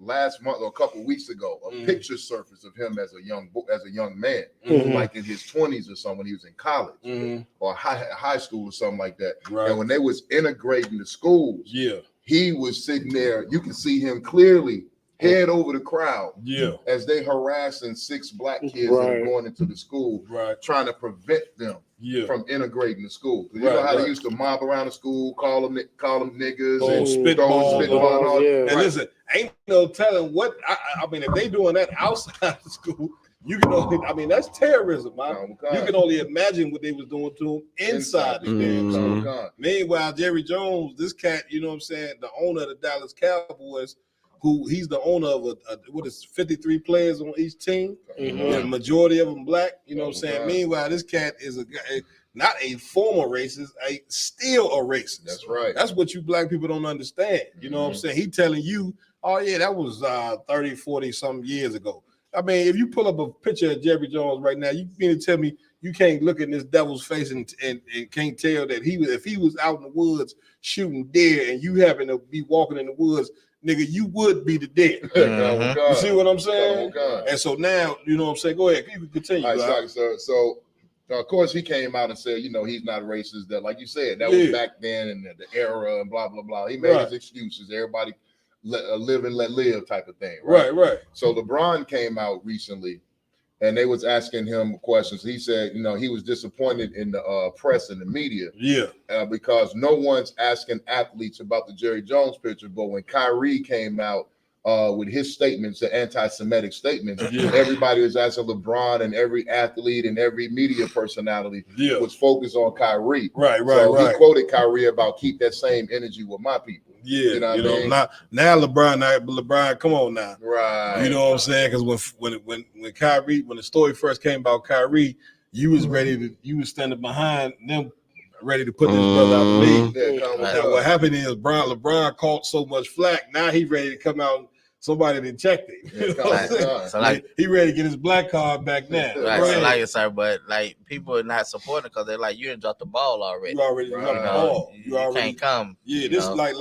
last month or a couple weeks ago, a picture surfaced of him as a young man, like in his 20s or something when he was in college or high school or something like that. Right. And when they was integrating the schools, he was sitting there. You can see him clearly. Head over the crowd, as they harassing 6 black kids that are going into the school, trying to prevent them from integrating the school. You know how they used to mob around the school, call them niggas, and spitball. And listen, ain't no telling what. I mean, if they doing that outside the school, you can only. I mean, that's terrorism, man. You can only imagine what they was doing to him inside the damn school. Meanwhile, Jerry Jones, this cat, you know what I'm saying, the owner of the Dallas Cowboys. He's the owner of 53 players on each team, and the majority of them black. You know what I'm saying? Meanwhile, this cat is a guy, not a former racist, still a racist. That's right. That's what you black people don't understand. You know what I'm saying? He telling you, oh yeah, that was 30, 40 some years ago. I mean, if you pull up a picture of Jerry Jones right now, you mean to tell me you can't look in this devil's face and can't tell that if he was out in the woods shooting deer and you happen to be walking in the woods, nigga, you would be the dead. You see what I'm saying? And so now, you know what I'm saying? Go ahead, you can continue. All right, so of course he came out and said, he's not racist. That, like you said, that was back then in the era and blah blah blah. He made his excuses. Everybody live and let live type of thing. Right. So LeBron came out recently, and they was asking him questions. He said, he was disappointed in the press and the media. Because no one's asking athletes about the Jerry Jones picture. But when Kyrie came out with his statements, the anti-Semitic statements, everybody was asking LeBron, and every athlete and every media personality was focused on Kyrie. Right. He quoted Kyrie about keep that same energy with my people. Yeah, now LeBron, come on now, right? You know what I'm saying? Because when Kyrie, when the story first came about Kyrie, you was standing behind them, ready to put this brother out the league. Now what happened is LeBron caught so much flack. Now he's ready to come out and somebody that checked it. You know what I'm saying? So like he ready to get his black card back now. Right, so like it's like, but like people are not supporting because they're like, you didn't drop the ball already. You already dropped the ball. You already can't come. Yeah, this is like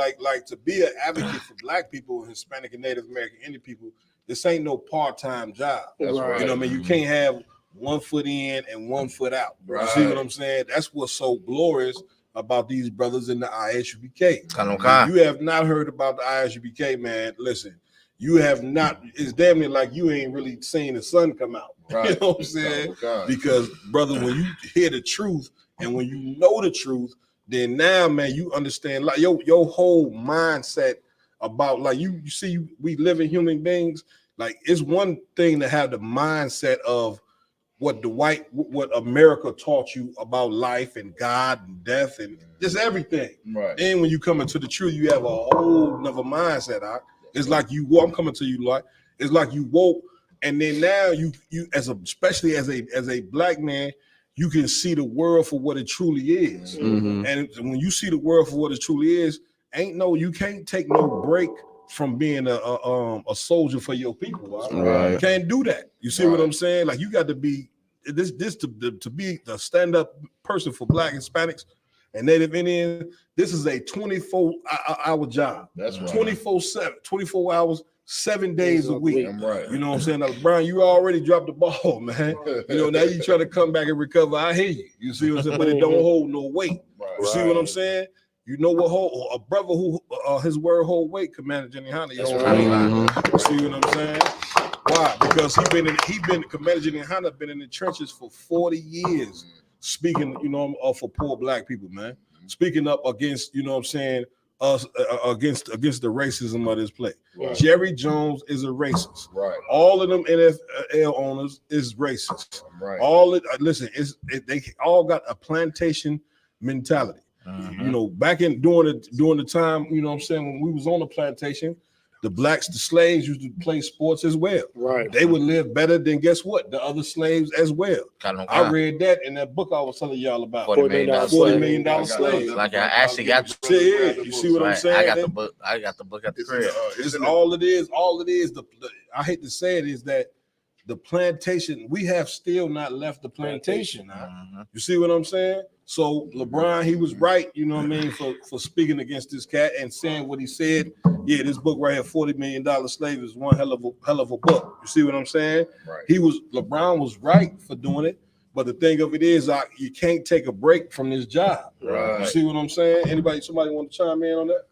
to be an advocate for black people, Hispanic and Native American Indian people. This ain't no part-time job. That's right. You know what I mean? You can't have 1 foot in and 1 foot out. Right. You see what I'm saying? That's what's so glorious about these brothers in the I.S.U.P.K. If you have not heard about the I.S.U.P.K, man, listen. You have not, it's damn near like you ain't really seen the sun come out. Right. You know what I'm saying? Because, brother, when you hear the truth and when you know the truth, then now, man, you understand like your whole mindset about like you see we live in human beings. Like it's one thing to have the mindset of what America taught you about life and God and death and just everything. Right. Then when you come into the truth, you have a whole nother mindset. It's like I'm coming to you like it's like you woke, and then now you especially as a black man, you can see the world for what it truly is. Mm-hmm. And when you see the world for what it truly is, you can't take no break from being a soldier for your people. Right. You can't do that. You see what I'm saying? Like you got to be this to be the stand-up person for black Hispanics and Native Indians. This is a 24-hour job. That's right. 24/7, 24 hours, 7 days a week. I'm right. You know what I'm saying? Now, Brian, you already dropped the ball, man. You know, now you try to come back and recover. I hear you. You see what I'm saying? But it don't hold no weight. You see what I'm saying? You know what a brother who his word hold weight, Commander GEN.YAHANNA. You see what I'm saying? Why? Because he been Commander GEN.YAHANNA been in the trenches for 40 years, speaking, for poor black people, man. Speaking up against, you know what I'm saying, us against the racism of this place. Right. Jerry Jones is a racist. Right. All of them NFL owners is racist. Right. They all got a plantation mentality. You know, back during the time, you know what I'm saying, when we was on the plantation, the blacks, the slaves used to play sports as well. Right. They would live better than guess what? The other slaves as well. I read that in that book I was telling y'all about. $40 million slaves. Like I actually got the book. Yeah, you see what I'm saying? I got the book. I got the book at the crib. All it is. I hate to say it is that the plantation, we have still not left the plantation. You see what I'm saying? So LeBron, he was right, you know what I mean, for speaking against this cat and saying what he said. Yeah, this book right here, $40 million Slave, is one hell of a book. You see what I'm saying? Right. LeBron was right for doing it, but the thing of it is, you can't take a break from this job. Right. You see what I'm saying? Somebody want to chime in on that?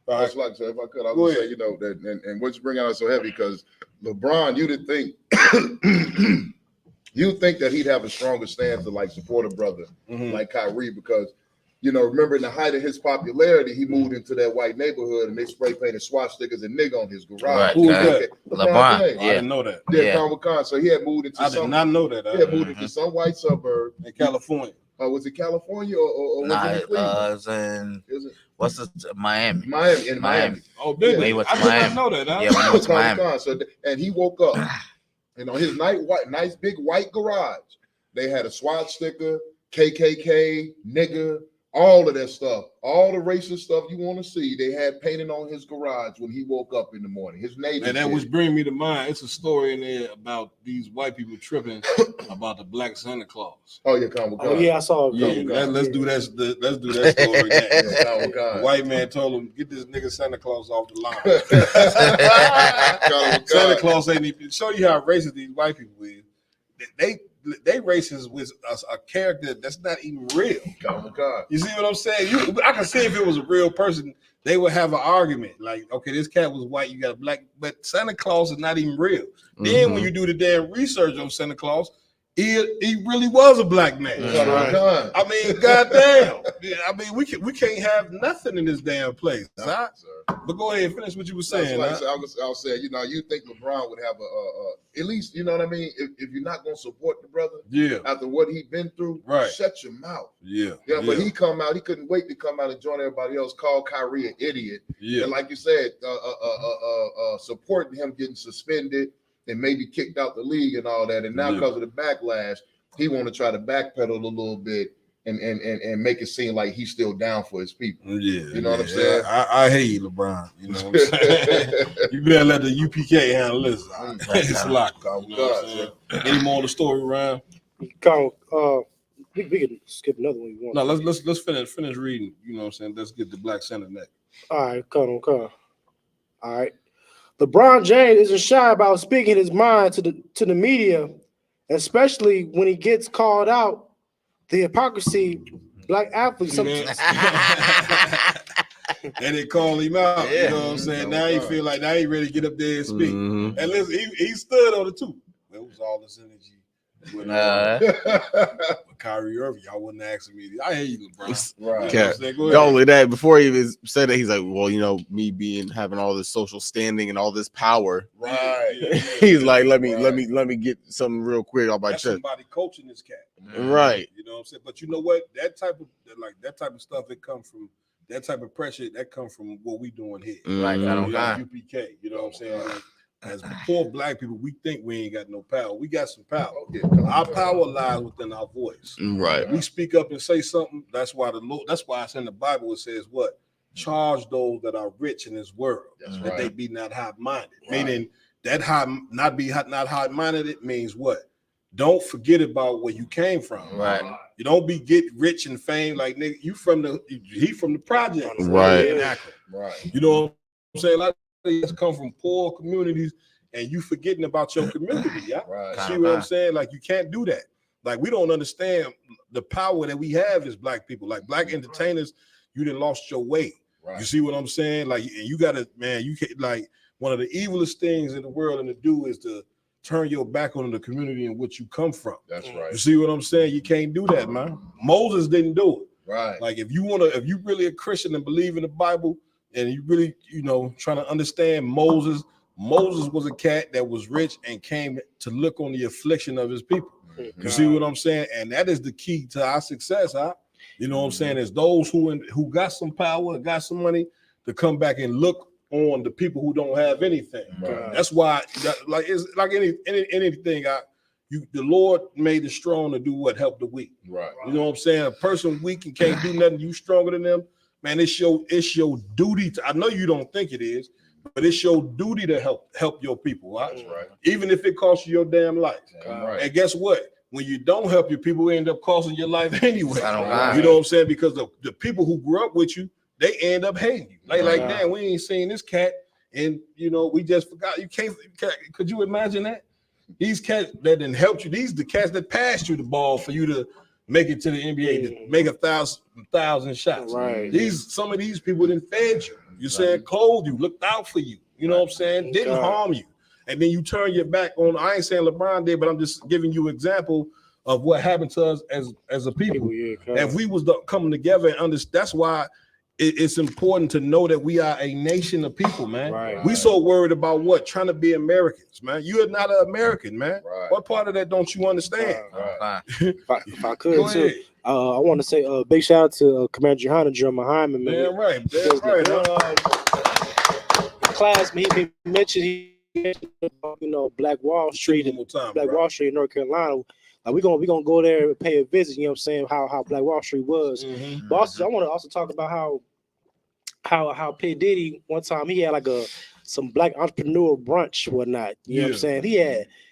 All right. That's like, so if I could, I would say, that, and what's bringing out so heavy because LeBron, you'd think. You think that he'd have a stronger stance to like support a brother like Kyrie because, remember in the height of his popularity, he moved into that white neighborhood and they spray painted swastika and nigga on his garage. Right, Who was that? LeBron. I didn't know that. Yeah, Khan. So he had moved into I did not know that. He had moved into some white suburb in California. Was it California or was it in Cleveland? What's it? Miami. Miami. Oh, did he? I did not know that. Yeah, when he went to Miami. So, and he woke up. And on his nice big white garage, they had a swastika, KKK, nigga, all of that stuff, all the racist stuff you want to see. They had painted on his garage when he woke up in the morning. His neighbor. And that was bringing me to mind. It's a story in there about these white people tripping about the black Santa Claus. Oh yeah, come on. Oh yeah, I saw it. Yeah, let's do that. Let's do that story. The white man told him, "Get this nigga Santa Claus off the line." Santa Claus ain't even show you how racist these white people is. They racist with a character that's not even real. You see what I'm saying? I can see if it was a real person, they would have an argument. Like, okay, this cat was white, you got a black, but Santa Claus is not even real. Then when you do the damn research on Santa Claus, he really was a black man. Right. I mean, goddamn. I mean, we can't have nothing in this damn place. No, but go ahead, finish what you were saying. I'll say, you think LeBron would have at least, you know what I mean? If you're not gonna support the brother, after what he's been through, shut your mouth. But he couldn't wait to come out and join everybody else, call Kyrie an idiot. And like you said, supporting him getting suspended and maybe kicked out the league and all that. And now because of the backlash, he want to try to backpedal a little bit and make it seem like he's still down for his people. Yeah, you know what I'm saying. I hate LeBron. You know what I'm saying. You better let the UPK handle this. It's a lot. You know what I'm saying? Any more on the story, Ryan? We can skip another one. You want? No, let's finish reading. You know what I'm saying. Let's get the Black Center next. All right, come on. All right. LeBron James isn't shy about speaking his mind to the media, especially when he gets called out. The hypocrisy black athletes sometimes. And they call him out. Yeah. You know what I'm saying? Now he feel like now he ready to get up there and speak. And listen, he stood on it too. It was all this energy. With Kyrie Irving, y'all wasn't asking me. I hate you, LeBron. Right. You know what I'm saying? Go Not ahead. only that, before he even said that, he's like, well, you know, me having all this social standing and all this power. Right. He's like, let me get something real quick on my That's chest. somebody coaching this cat. Right. You know what I'm saying? But you know what? That type of stuff, it comes from that type of pressure that comes from what we doing here. Right. I don't lie. UPK. You know what I'm saying? Like, as poor black people, we think we ain't got no power. We got some power. Our power lies within our voice. Right. We speak up and say something. That's why it's in the Bible. It says what? Charge those that are rich in this world, that they be not high-minded. Right. Meaning that not high-minded. It means what? Don't forget about where you came from. Right. You don't get rich and fame like nigga. He from the project. Right. Right. You know what I'm saying? Like it's come from poor communities, and you forgetting about your community. Yeah. Right. See what I'm saying? Like you can't do that. Like we don't understand the power that we have as black people. Like black entertainers, you done lost your way. Right. You see what I'm saying? Like, and you gotta, man, you can't, like one of the evilest things in the world and to do is to turn your back on the community in which you come from. That's right. You see what I'm saying? You can't do that, man. Moses didn't do it. Right. Like if you really a Christian and believe in the Bible and you really, trying to understand Moses was a cat that was rich and came to look on the affliction of his people. You see what I'm saying? And that is the key to our success, huh? You know what I'm saying? Is those who got some power, got some money to come back and look on the people who don't have anything. Right. That's why, like it's like anything. The Lord made the strong to do what? Help the weak. Right. You know what I'm saying? A person weak and can't do nothing, you stronger than them. Man, it's your duty to. I know you don't think it is, but it's your duty to help your people. Right? That's right. Even if it costs you your damn life. Right. And guess what? When you don't help your people, it end up costing your life anyway. I don't lie. You know what I'm saying? Because the people who grew up with you, they end up hating you. Like, damn, we ain't seen this cat, and we just forgot. You can't. Could you imagine that? These cats that didn't help you, these the cats that passed you the ball for you to make it to the NBA, to make 1,000 shots. Right. Some of these people didn't fed you. You saying clothed you, looked out for you. You know what I'm saying? Didn't harm you. And then you turn your back on. I ain't saying LeBron did, but I'm just giving you an example of what happened to us as a people. If we was coming together and understand, that's why it's important to know that we are a nation of people, man. Right. We so worried about what? Trying to be Americans, man. You are not an American, man. Right. What part of that don't you understand? Right. If I could, too, I want to say a big shout out to Commander GEN.YAHANNA, man. Damn right. Damn right. Class, he mentioned Black Wall Street and Wall Street in North Carolina. Like we're gonna go there and pay a visit. You know what I'm saying? How Black Wall Street was. But also, I want to also talk about how P. Diddy one time he had like some black entrepreneur brunch, whatnot. You know what I'm saying?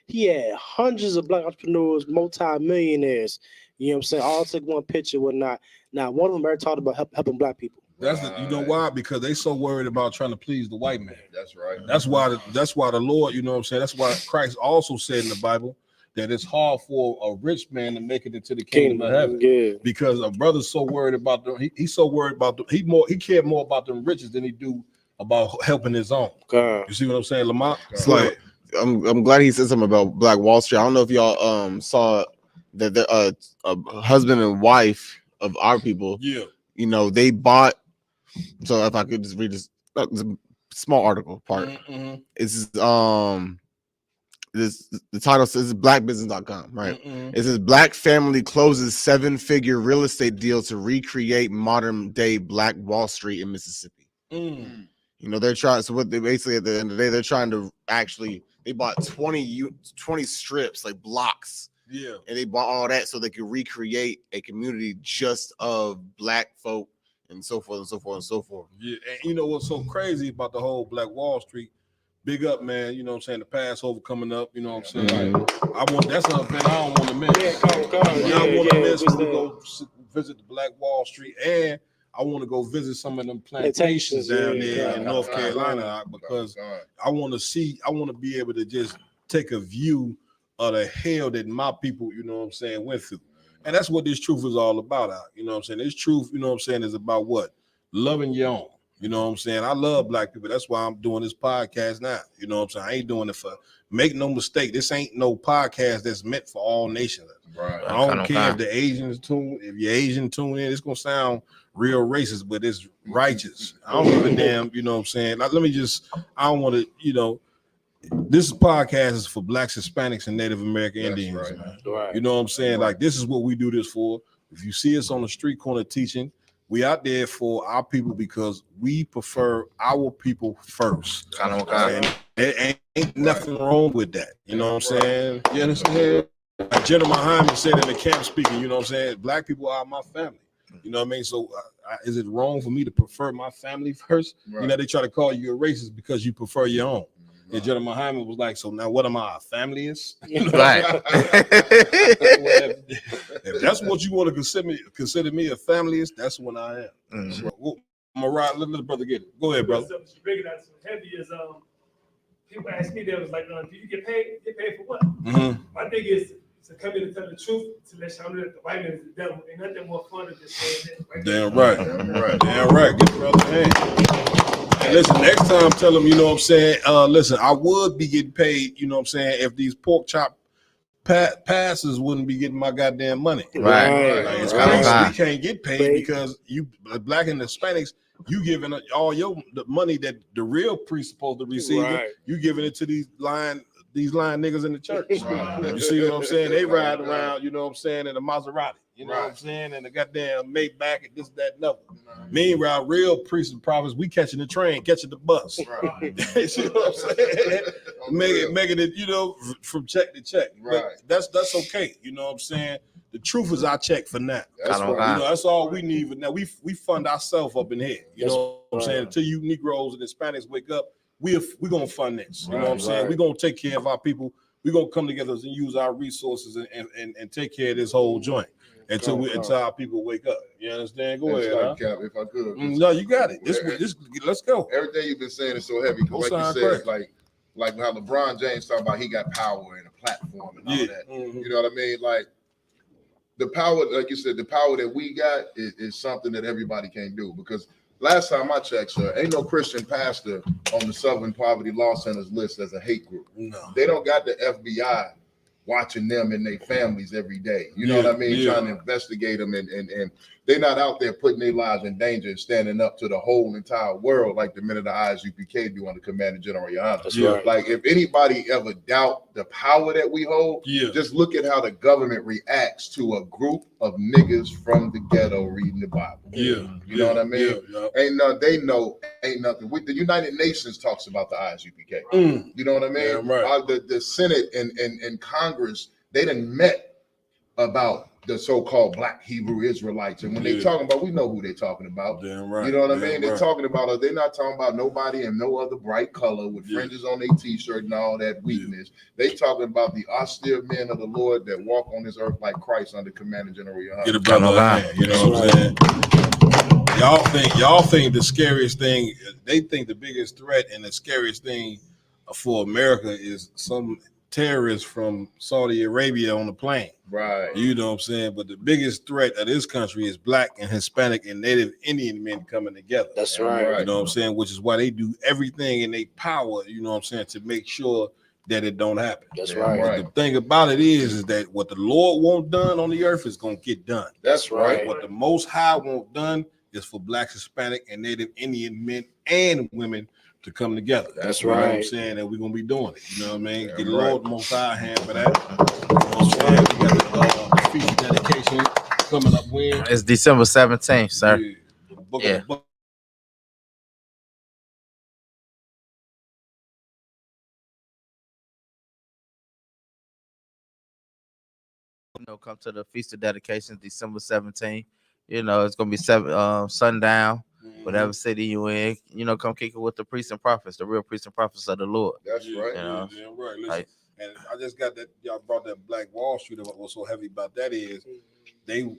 He had hundreds of black entrepreneurs, multi-millionaires. You know what I'm saying? All took one picture, whatnot. Now one of them ever talked about helping black people. You know why? Because they so worried about trying to please the white man. That's right. That's why the Lord, you know what I'm saying? That's why Christ also said in the Bible that it's hard for a rich man to make it into the kingdom of heaven. Yeah. Because a brother's so worried about he's so worried about he cared more about them riches than he do about helping his own. God. You see what I'm saying, Lamont? It's like I'm glad he said something about Black Wall Street. I don't know if y'all saw that a husband and wife of our people. Yeah. They bought. So if I could just read this small article part, it's the title says blackbusiness.com, right? It says Black family closes 7-figure real estate deal to recreate modern day Black Wall Street in Mississippi. They're trying. So what they basically at the end of the day, they're trying to they bought 20 strips, like blocks Yeah. And they bought all that so they could recreate a community just of black folk and so forth and so forth and so forth. Yeah, and you know what's so crazy about the whole Black Wall Street? Big up, man. You know what I'm saying? The Passover coming up. You know what I'm saying? Like, that's an event I don't want to miss. I want to miss when we go visit the Black Wall Street, and I want to go visit some of them plantations down there in North Carolina because I want to see. I want to be able to just take a view of the hell that my people, you know what I'm saying, went through. And that's what this truth is all about. You know what I'm saying? This truth, you know what I'm saying, is about what? Loving your own. You know what I'm saying? I love black people. That's why I'm doing this podcast now. You know what I'm saying? I ain't doing it for, make no mistake, this ain't no podcast that's meant for all nations. Right. I don't care if the Asians tune, if you're Asian tune in, it's gonna sound real racist, but it's righteous. I don't give a damn, you know what I'm saying? Like, let me just, I don't want to, you know, this podcast is for blacks, Hispanics, and Native American Indians, man. Right. You know what I'm saying? Like, this is what we do this for. If you see us on the street corner teaching, we out there for our people because we prefer our people first. And there ain't nothing wrong with that. You know what I'm saying? You understand? Like General Muhammad said in the camp speaking, you know what I'm saying? Black people are my family. You know what I mean? So is it wrong for me to prefer my family first? You know, they try to call you a racist because you prefer your own. And General Muhammad was like, so now what am I, a familyist? Right. If that's what you want to consider me a familyist, that's when I am. So, I'm gonna ride, let the brother get it. Go ahead, brother. What's bigger that's heavy is people ask me that was like, do you get paid? Get paid for what? My thing is to come in and tell the truth to let y'all know that the white man is the devil. Ain't nothing more fun than just saying that. Damn right. Get the brother hand. And listen, next time tell them, you know what I'm saying, listen, I would be getting paid, you know what I'm saying, if these pork chop passes wouldn't be getting my goddamn money. Right. Like, it's crazy. We can't get paid because you black and Hispanics, you giving all the money that the real priest supposed to receive, you giving it to these lying niggas in the church. You see what I'm saying? They ride around, you know what I'm saying, in a Maserati. You know what I'm saying? And the goddamn Maybach and this, that, and other. Meanwhile, real priests and prophets, we catching the train, catching the bus. See what I'm saying? Making it, you know, from check to check. But that's okay. You know what I'm saying? The truth is our check for now. That's You know, that's all we need. But now we fund ourselves up in here. You know what I'm saying? Until you Negroes and Hispanics wake up, we're gonna fund this. You know what I'm saying? We're gonna take care of our people. We're gonna come together and use our resources and take care of this whole joint until our people wake up. You understand? Go ahead. Cap, if I could. No, you got it. This let's go. Everything you've been saying is so heavy. Like you said, it's like how LeBron James talking about he got power and a platform and all that. You know what I mean? Like the power, like you said, the power that we got is something that everybody can't do because last time I checked, sir, ain't no Christian pastor on the Southern Poverty Law Center's list as a hate group. No. They don't got the FBI watching them and their families every day. You know what I mean? Trying to investigate them and they're not out there putting their lives in danger and standing up to the whole entire world like the men of the I.S.U.P.K do under Command of Gen.YAHANNA. That's right. Like if anybody ever doubt the power that we hold, just look at how the government reacts to a group of niggas from the ghetto reading the Bible. You know what I mean? Ain't nothing. They know ain't nothing. The United Nations talks about the I.S.U.P.K. You know what I mean? The Senate and Congress, they done met about the so-called Black Hebrew Israelites, and when they talking about, we know who they're talking about. You know what I mean? They're talking about. They're not talking about nobody in no other bright color with fringes on their t-shirt and all that weakness. They talking about the austere men of the Lord that walk on this earth like Christ under Command of Gen.YAHANNA. Get a brother, you know what I'm saying? Y'all think the scariest thing? They think the biggest threat and the scariest thing for America is some terrorists from Saudi Arabia on the plane. Right. You know what I'm saying? But the biggest threat of this country is Black and Hispanic and Native Indian men coming together. That's right. You know what I'm saying? Which is why they do everything in their power, you know what I'm saying, to make sure that it don't happen. That's right. But the thing about it is that what the Lord won't done on the earth is going to get done. That's right. What the Most High won't done is for Black, Hispanic, and Native Indian men and women to come together. That's right. You know what I'm right. saying? And we're going to be doing it. You know what I mean? Get the Lord the Most High hand for that. You know what I'm saying? We got the feast dedication coming up when? It's December 17th, sir. Yeah. come to the Feast of Dedication, December 17th. It's gonna be sundown, whatever city you in. Come kick it with the priests and prophets, the real priests and prophets of the Lord. That's right. Yeah, right. Listen, and I just got that. Y'all brought that Black Wall Street. What's so heavy about that is the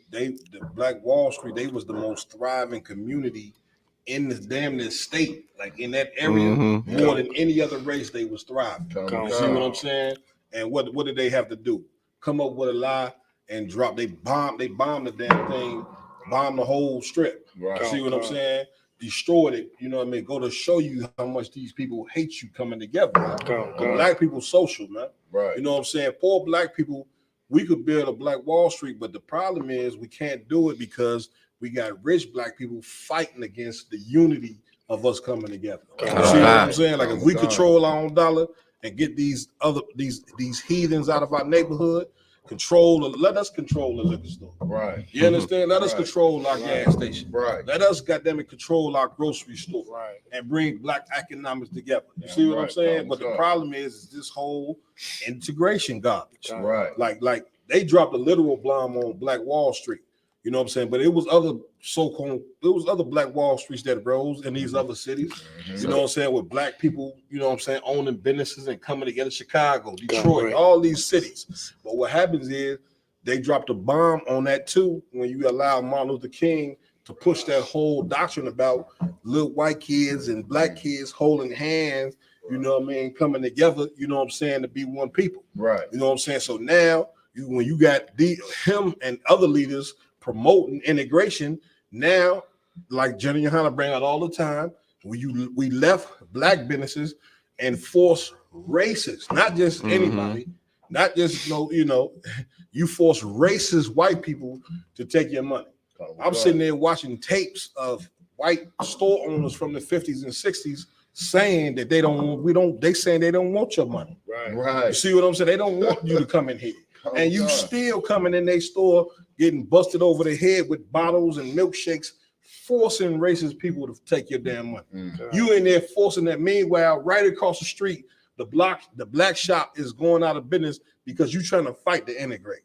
Black Wall Street. They was the most thriving community in this damn near state, like in that area, more than any other race. They was thriving. You see what I'm saying? And what did they have to do? Come up with a lie and drop. They bombed the damn thing, bombed the whole strip. Right. See what I'm saying? Destroyed it. You know what I mean? Go to show you how much these people hate you coming together. Black people social, man. Right. You know what I'm saying? Poor black people, we could build a Black Wall Street, but the problem is we can't do it because we got rich black people fighting against the unity of us coming together. You see what I'm saying? Like if we control our own dollar and get these heathens out of our neighborhood, let us control the liquor store. Right. You understand? Let us control our gas station. Right. Let us goddamn it control our grocery store. Right. And bring black economics together. You see what I'm saying? But the problem is this whole integration garbage. Right. Like they dropped a literal bomb on Black Wall Street. You know what I'm saying? But it was other Black Wall Streets that rose in these other cities. You know what I'm saying? With black people, you know what I'm saying, owning businesses and coming together, Chicago, Detroit, all these cities. But what happens is they dropped a bomb on that too when you allow Martin Luther King to push that whole doctrine about little white kids and black kids holding hands, you know what I mean, coming together, you know what I'm saying, to be one people. Right. You know what I'm saying? So now when you got him and other leaders promoting integration, now, like GEN.YAHANNA bring out all the time, we left black businesses and forced races, not just anybody, not just you force racist white people to take your money. I'm sitting there watching tapes of white store owners from the 50s and 60s saying that they saying they don't want your money. Right. You see what I'm saying? They don't want you to come in here. And you still coming in their store getting busted over the head with bottles and milkshakes, forcing racist people to take your damn money. You in there forcing that. Meanwhile, right across the street, the black shop is going out of business because you're trying to fight to integrate.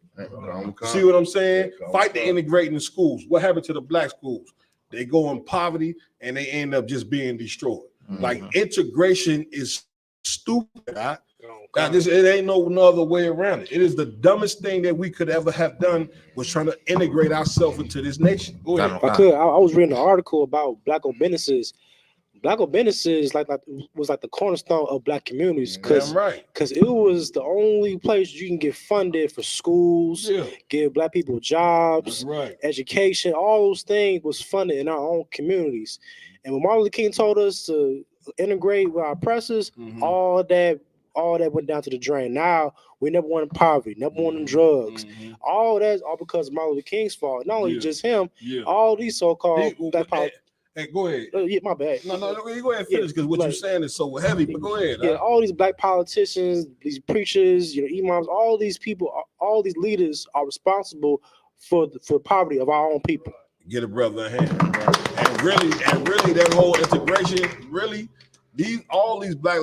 See what I'm saying? Fight to integrate in the schools. What happened to the black schools? They go in poverty and they end up just being destroyed. Like integration is stupid. It ain't no other way around it. It is the dumbest thing that we could ever have done was trying to integrate ourselves into this nation. Go ahead. I was reading an article about black-owned businesses. Black-owned businesses was like the cornerstone of black communities because it was the only place you can get funded for schools, give black people jobs, education. All those things was funded in our own communities. And when Martin Luther King told us to integrate with our oppressors, all that went down to the drain. Now we never wanted poverty, never wanted drugs. All that's all because of Martin Luther King's fault. Not only just him, all these so-called black politicians. Hey, go ahead. Yeah, my bad. No, you go ahead and finish because what you're saying is so heavy. But go ahead. Yeah, all these black politicians, these preachers, imams, all these people, all these leaders are responsible for the poverty of our own people. Get a brother a hand. And really, that whole integration, all these black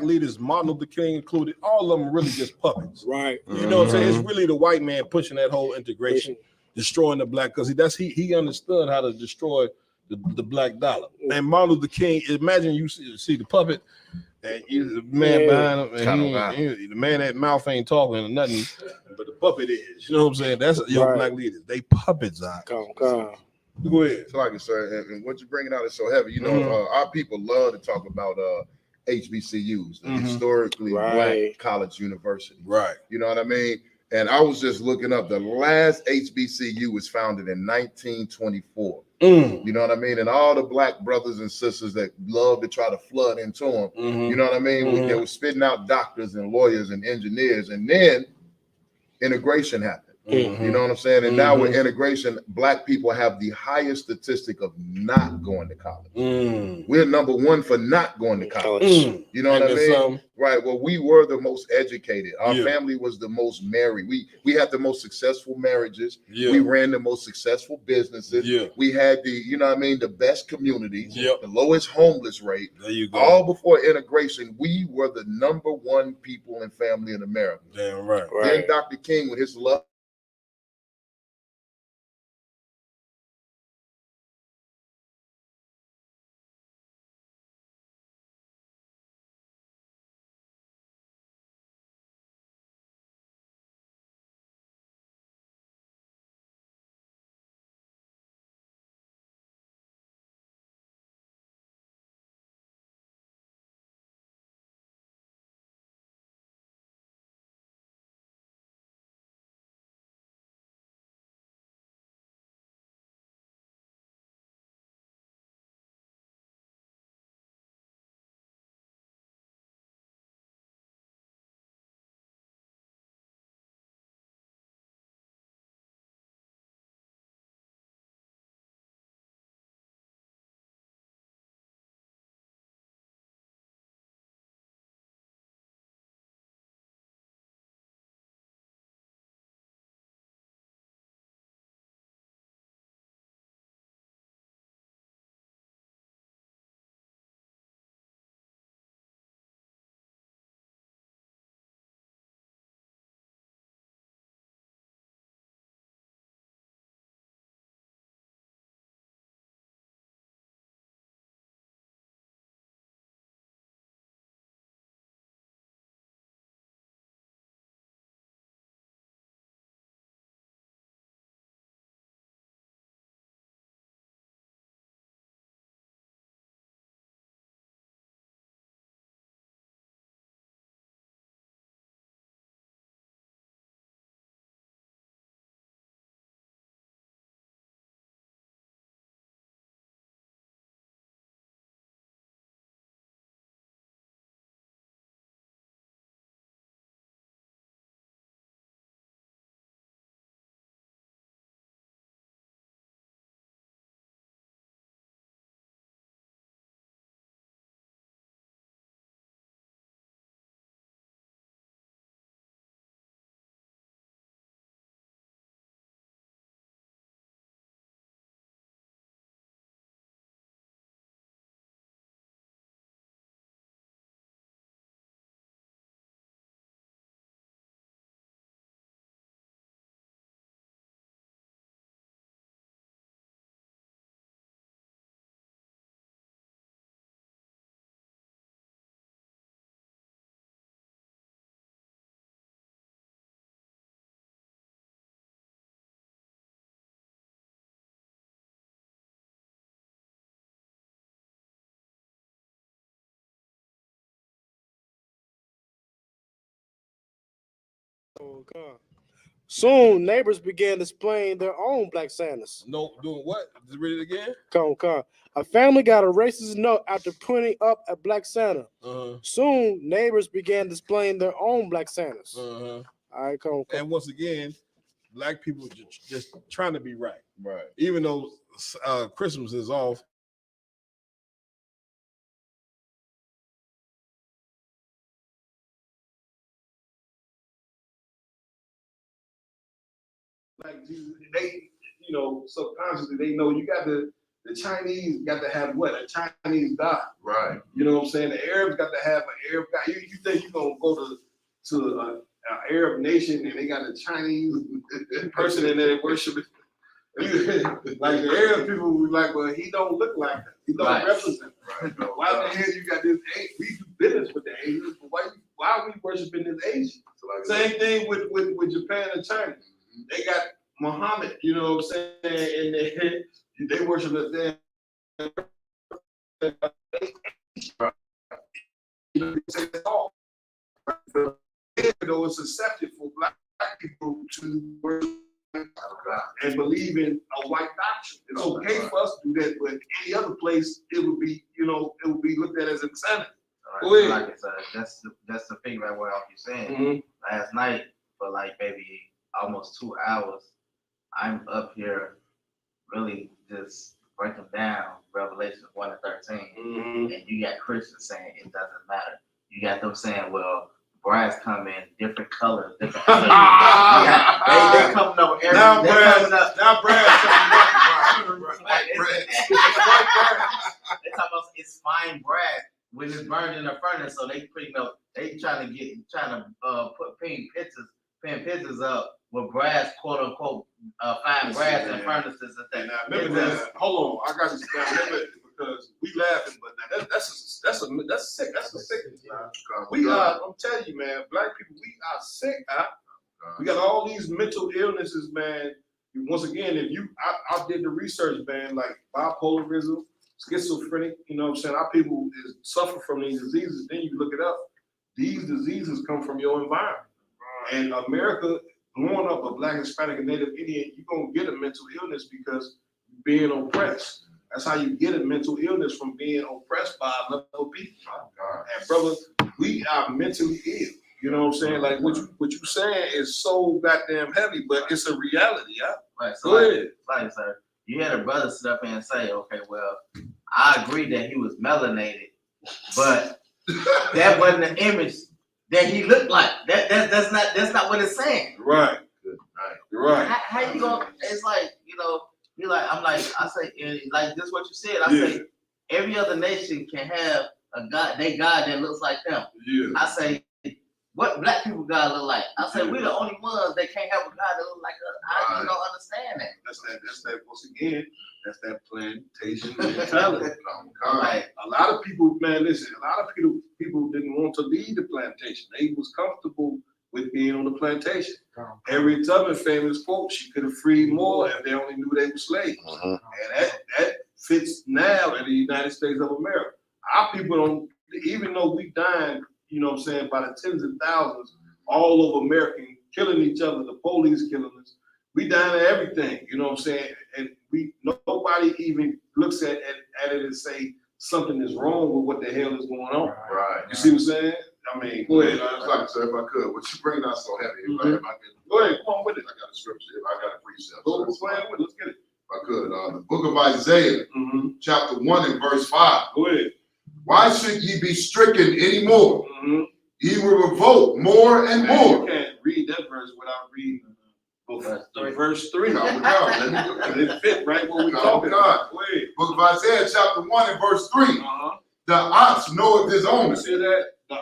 leaders, Martin Luther King included, all of them are really just puppets. Right. You know what I'm saying? It's really the white man pushing that whole integration, destroying the black, because he understood how to destroy the black dollar. And Martin Luther King, imagine you see the puppet, and the man behind him, and the man that mouth ain't talking or nothing, but the puppet is. You know what I'm saying? That's your black leaders. They puppets out. Go ahead. So like I said, and what you're bringing out is so heavy. You know, our people love to talk about HBCUs, historically black college university. Right. You know what I mean? And I was just looking up, the last HBCU was founded in 1924. You know what I mean? And all the black brothers and sisters that love to try to flood into them, you know what I mean? They were spitting out doctors and lawyers and engineers. And then integration happened. You know what I'm saying? And now with integration, black people have the highest statistic of not going to college. We're number one for not going to college. You know what I mean? Right. Well, we were the most educated. Our family was the most married. We had the most successful marriages. We ran the most successful businesses. We had the, you know what I mean, the best communities, the lowest homeless rate. There you go. All before integration, we were the number one people and family in America. Damn right. Then Dr. King, with his love. Oh God. Soon, neighbors began displaying their own black Santas. No, doing what? Read it again? Come. A family got a racist note after printing up a black Santa. Soon, neighbors began displaying their own black Santas. All right, come. And once again, black people just trying to be right. Right. Even though Christmas is off. Like they, you know, subconsciously they know you got the Chinese got to have what? A Chinese god. Right. You know what I'm saying? The Arabs got to have an Arab god. You think you're gonna go to an Arab nation and they got a Chinese person in there worshiping? Like the Arab people were like, well, he don't look like that. He don't represent. Right. Why the hell you got this? We do business with the Asians, but why are we worshiping this Asian? Same thing with Japan and China. They got Muhammad, you know what I'm saying, and they worship the you know, it's all. Though it's accepted for black people to worship and believe in a white doctrine. It's okay for us to do that, but any other place it would be, you know, it would be looked at as insanity. Right. Like it's that's the thing right where you're saying. Last night for like maybe almost 2 hours, I'm up here really just breaking down Revelation 1 and 13, and you got Christians saying it doesn't matter. You got them saying, well, brides come in different colors, different colors. They coming up every Now brides coming They talking about it's fine brass when it's burned in the furnace, so they pretty much they trying to put pin pictures up with brass, quote unquote, fine brass and furnaces and things. Now remember that. Hold on, I got to remember it because we laughing, but that's sick. That's a sickness. We are. I'm telling you, man. Black people, we are sick. We got all these mental illnesses, man. Once again, I did the research, man, like bipolarism, schizophrenic, you know what I'm saying? Our people suffer from these diseases. Then you look it up. These diseases come from your environment. And America, growing up a Black, Hispanic, and Native Indian, you're going to get a mental illness because you're being oppressed. That's how you get a mental illness, from being oppressed by another people. And brother, we are mentally ill. You know what I'm saying? Like what you saying is so goddamn heavy, but it's a reality. Right. So like, sir, you had a brother sit up here and say, okay, well, I agree that he was melanated, but that wasn't the image that he looked like. That's not what it's saying. Right. Right. How you gonna? It's like, you know, I say, like this what you said. I say every other nation can have a God, God that looks like them. Yeah. I say, what Black people God look like? I say, we're the only ones that can't have a God that look like us. I just don't understand that. That's that once again, that's that plantation mentality. A lot of people, man, listen, a lot of people didn't want to leave the plantation. They was comfortable with being on the plantation. Harriet Tubman famous quote, she could have freed more if they only knew they were slaves. And that fits now in the United States of America. Our people don't, even though we dying, you know what I'm saying, by the tens of thousands all over America, killing each other, the police killing us, we dying at everything, you know what I'm saying? And nobody even looks at it and say something is wrong with what the hell is going on. Right. You see what I'm saying? I mean, go ahead. Like, sir, if I could, what you bring out so heavy, Go ahead, come on with it. I got a scripture, I got a precept. Go playing with it, let's get it. If I could, the book of Isaiah, chapter 1 and verse 5. Go ahead. Why should ye be stricken anymore? Ye will revolt more and more. You can't read that verse without reading verse 3. It fit right what we're talking about. Book of Isaiah, chapter 1 and verse 3. The ox knoweth his owner. See that? The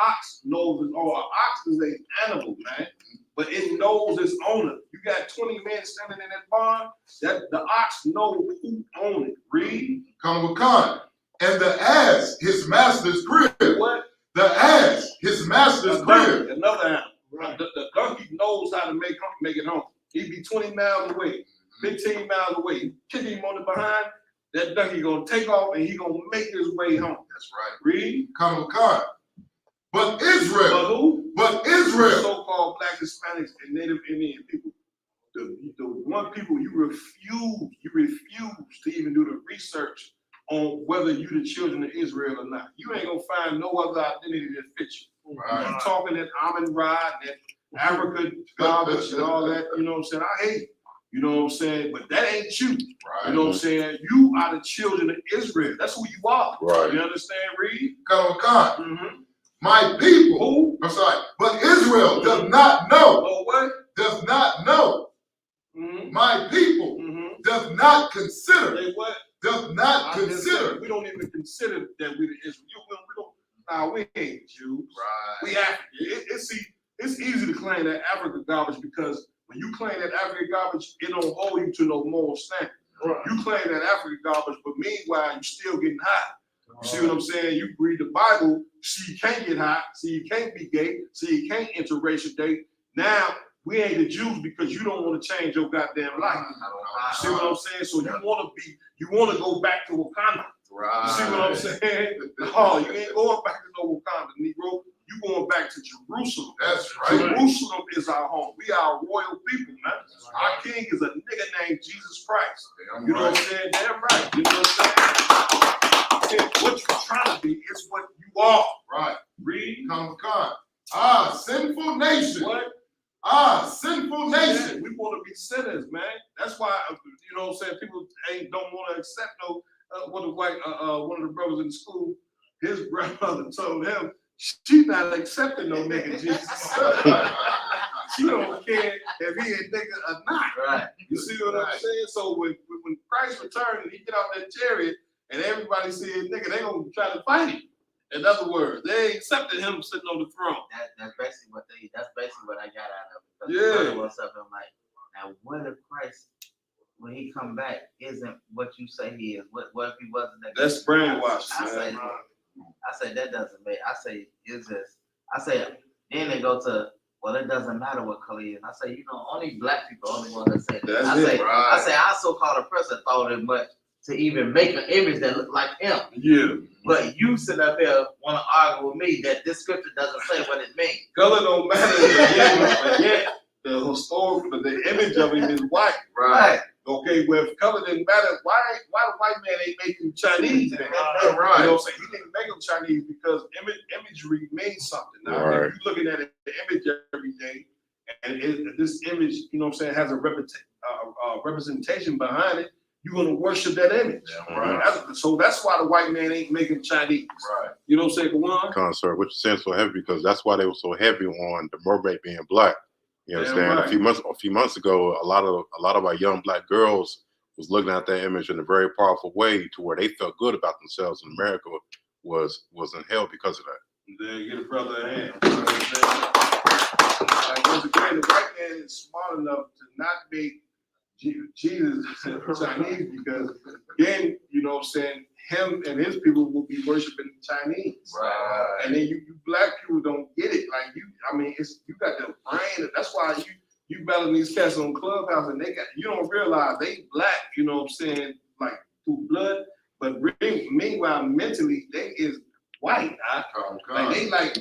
ox knows his owner. An ox is an animal, man, but it knows its owner. You got 20 men standing in that barn. That the ox knows who owns it. Read. Come with con. And the ass, his master's crib. What? The ass, his master's crib. Another animal. Right. The donkey knows how to make it home. He'd be 20 miles away, 15 miles away. Kick him on the behind. That donkey gonna take off and he gonna make his way home. That's right. Read. Come with con. But Israel. But who? But Israel. So-called Black, Hispanics, and Native Indian people. The one people you refuse to even do the research on whether you the children of Israel or not. You ain't gonna find no other identity that fits you. Right. You talking that Amun Ra, that Africa garbage and all that, you know what I'm saying? I hate it. You know what I'm saying? But that ain't you. Right. You know what I'm saying? You are the children of Israel. That's who you are. Right. You understand, Reed? Come con. My people. Who? I'm sorry. But Israel does not know. Oh, what? Does not know. My people does not consider. They what? Does not consider. We don't even consider that we the Israel. We ain't Jews. Right. We African. It's easy to claim that Africa garbage because when you claim that Africa garbage, it don't hold you to no moral standard. Right. You claim that Africa garbage, but meanwhile you still getting high. You see what I'm saying? You read the Bible, see you can't get high, see you can't be gay, see you can't interracial date. Now we ain't the Jews because you don't want to change your goddamn life. You see what I'm saying? So you want to go back to Wakanda. Right. You see what I'm saying? Oh, you ain't going back to no Wakanda, Negro. You going back to Jerusalem. That's right. Jerusalem is our home. We are royal people, man. Our king is a nigga named Jesus Christ. You know what I'm saying? Damn right. You know what I'm saying? What you're trying to be is what you are. Right. Read. Come con. Sinful nation. What? Sinful nation. We want to be sinners, man. That's why, you know what I'm saying, people don't want to accept no, one of the brothers in the school, his grandmother told him, she's not accepting no nigga Jesus. She don't care if he a nigga or not. Right. You see what I'm saying? So when Christ returned and he get out that chariot and everybody see a nigga, they gonna try to fight him. In other words, they accepted him sitting on the throne. That's basically what I got out of it. Yeah. What's up? I'm like, now what if Christ, when he come back, isn't what you say he is? What if he wasn't that? That's brainwashed, man. I say that doesn't make. I say it's just. I say then they go to. Well, it doesn't matter what color he is. I say, only black people only one that say that. I say our so-called oppressor thought it much to even make an image that looked like him. Yeah. But you sit up here want to argue with me that this scripture doesn't say what it means. Color don't matter. Yet the historical, the image of him is white. Right. Okay, well, if color didn't matter, why the white man ain't making Chinese? Then? Right. You know what I'm saying? He didn't make them Chinese because imagery means something. Now, if you're looking at the image every day, and this image, you know what I'm saying, has a representation behind it, you're going to worship that image. Yeah, right. So that's why the white man ain't making Chinese. Right. You know what I'm saying, Kawan? Concert, which stands so heavy because that's why they were so heavy on the mermaid being black. You understand? Right. A few months ago, a lot of our young black girls was looking at that image in a very powerful way to where they felt good about themselves, and America was in hell because of that. Then get a brother a hand. You know what I'm saying? Like, once again, the white man is smart enough to not make Jesus Chinese because then, you know what I'm saying, him and his people will be worshiping Chinese. Right. And then you black people don't get it. Like you got the brain. That's why you battling these cats on Clubhouse and you don't realize they black, you know what I'm saying, like through blood, but really, meanwhile, mentally, they is white. Like they like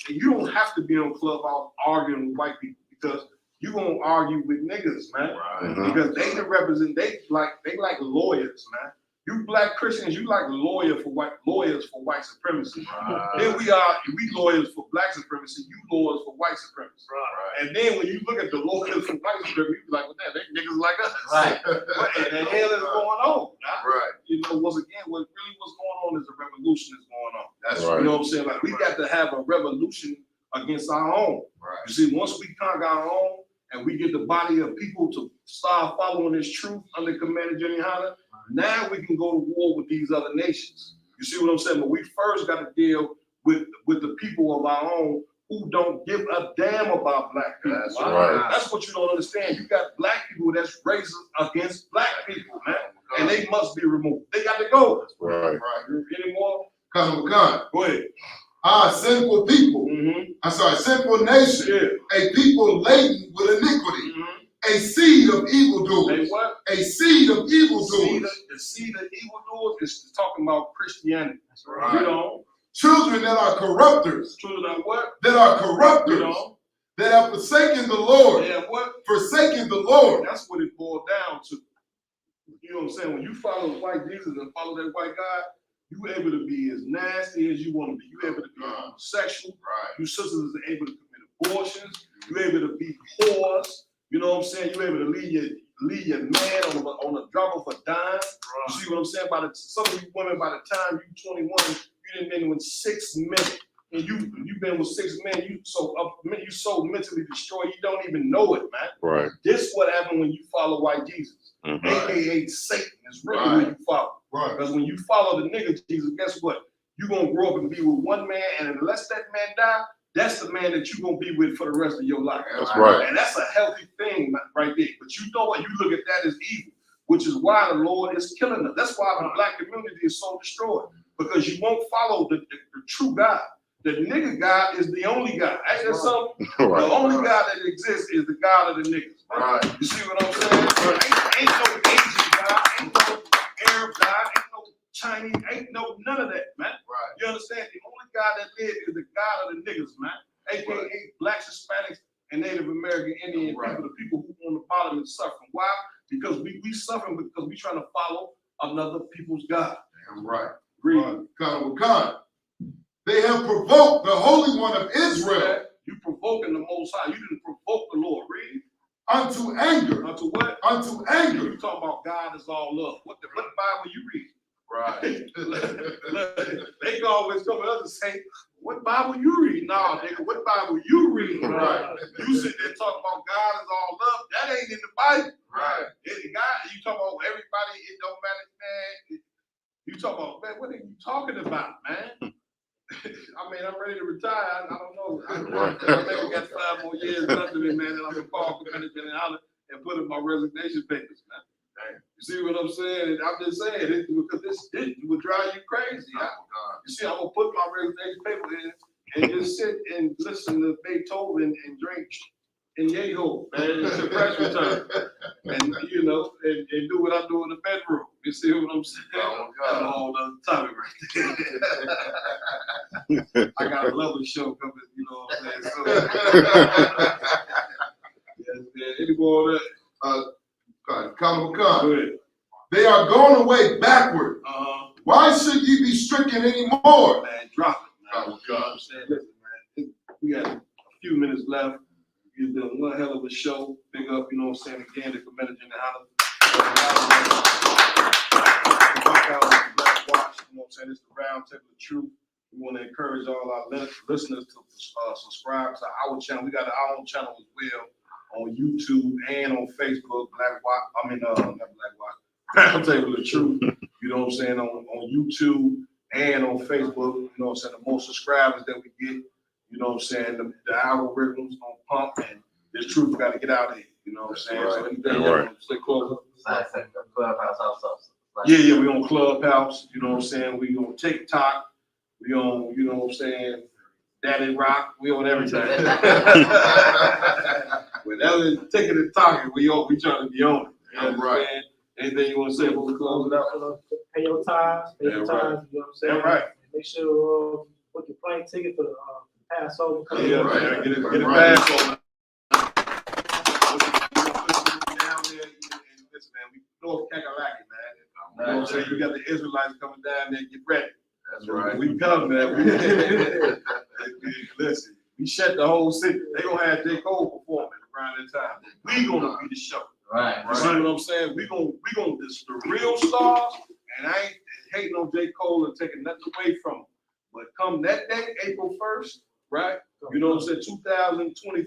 you don't have to be on Clubhouse arguing with white people because you gonna argue with niggas, man. Right. Because they can represent, they like lawyers, man. You black Christians, you like lawyers for white supremacy. Right. Then we lawyers for black supremacy, you lawyers for white supremacy. Right. And then when you look at the lawyers for white supremacy, you be like, well, damn, they niggas like us. Right. What in the hell is going on? Right. You know, what's going on is a revolution is going on. That's right. You know what I'm saying? Like we got to have a revolution against our own. Right. You see, once we conquer our own and we get the body of people to start following this truth under command of GEN.YAHANNA, now we can go to war with these other nations. You see what I'm saying? But we first got to deal with the people of our own who don't give a damn about black people. That's right. That's what you don't understand. You got black people that's racist against black people, man. And they must be removed. They got to go. Right. Any more? Go ahead. Sinful people. Sinful nation. A people laden with iniquity. A seed of evildoers. A seed of evildoers. The seed of evildoers is talking about Christianity. That's right. You know, children that are corrupters. Children that what? That are corrupters. You know, that have forsaken the Lord. Yeah, what? Forsaken the Lord. That's what it boiled down to. You know what I'm saying? When you follow white Jesus and follow that white God, you able to be as nasty as you want to be. You able to be homosexual. Right. You sisters are able to commit abortions. You able to be whores. You know what I'm saying? You able to leave your man on a drop of a dime. Right. You see what I'm saying? Some of you women, by the time you 21, you done been with 6 men, and you've been with 6 men. You so mentally destroyed, you don't even know it, man. Right. This what happened when you follow white Jesus, aka Satan. Is really who you follow. Right. Because when you follow the nigga Jesus, guess what? You're gonna grow up and be with one man, and unless that man die, that's the man that you're going to be with for the rest of your life. That's right. And that's a healthy thing right there. But you know what? You look at that as evil, which is why the Lord is killing them. That's why the black community is so destroyed. Because you won't follow the true God. The nigga God is the only God. Ain't that something? Right. The only God that exists is the God of the niggas. Right. You see what I'm saying? Ain't no Asian God, ain't no Arab God, ain't no Chinese, ain't no none of that, man. Right. You understand? The only God that lives is the God of the niggas, man. AKA blacks, Hispanics, and Native American Indian people, the people who on the bottom is suffering. Why? Because we suffering because we trying to follow another people's God. Right. Read. They have provoked the Holy One of Israel You provoking the Most High. You didn't provoke the Lord. Read. Unto anger. Unto what? Unto anger. You talking about God is all love. What Bible you read? Right. They can always come to us and say, what Bible you read? No, nigga, what Bible you read? Right. You sit there talking about God is all love. That ain't in the Bible. Right. God, you talking about everybody, it don't matter, man. You talking about, man, what are you talking about, man? I mean, I'm ready to retire. I don't know. I maybe got 5 more years left of me, man, and I'm going to call for management and put in my resignation papers, man. You see what I'm saying? I'm just saying it because this would drive you crazy. You see, I'm gonna put my resignation paper in and just sit and listen to Beethoven and drink in Yeho, man, until crash return, and you know, and do what I do in the bedroom. You see what I'm saying? Oh God, that's a whole other topic right there. I got a lovely show coming. You know what I'm saying? So, yes, man. Any more of that? Come. They are going away backward. Why should ye be stricken anymore? Man, drop it, man. Oh, God. I'm saying, listen, man, we got a few minutes left. You've done one hell of a show. Big up, you know what I'm saying, again, the Commander GEN.YAHANNA. BLACKWATCH, you know what I'm saying, it's the round table of truth. We want to encourage all our listeners to subscribe to our channel. We got our own channel as well on YouTube and on Facebook. Round Table of Truth. You know what I'm saying, on YouTube and on Facebook. You know what I'm saying, the more subscribers that we get, you know what I'm saying, the algorithms on pump, and this truth got to get out of here. You know what I'm saying? Right. So anything stay close. Clubhouse also. Yeah, we on Clubhouse. You know what I'm saying? We on TikTok. We on, you know what I'm saying, Daddy Rock. We on everything. Whenever it's taking and talking, we trying to be on it. You know what I'm saying? Anything you want to say before we close it out? Pay your tithes. You know what I'm saying? Yeah, right. Make sure book your plane ticket for the Passover. Yeah, right. Get a Passover. Down there, and listen, man, we North Kakalaki, man. You know what I'm saying? You got the Israelites coming down there. Get ready. That's right. We come, man. Listen, we shut the whole city. They gonna have J. Cole performing around that time. We gonna be the show. Right. You see what I'm saying? We gonna this the real stars, and I ain't hating on J. Cole and taking nothing away from him. But come that day, April 1st, right? You know what I'm saying? 2023.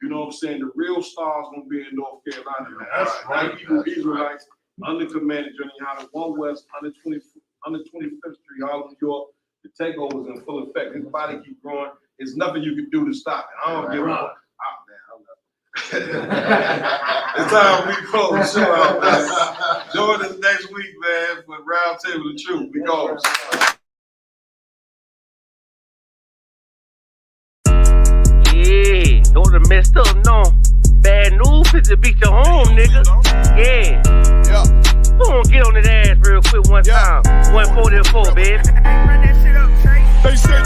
You know what I'm saying? The real stars gonna be in North Carolina, man. That's right. Israelites under Commander GEN.YAHANNA, 1 West, 125th Street, Harlem, New York. The takeover is in full effect. His body keep growing. There's nothing you can do to stop it. I don't give a fuck. It's time we close the show out, man. Join us next week, man, for Round Table of Truth. We go. Yeah, don't have messed up, no. Bad news is to beat your home, nigga. Yeah. Go on, get on that ass real quick one time. 144, baby. They said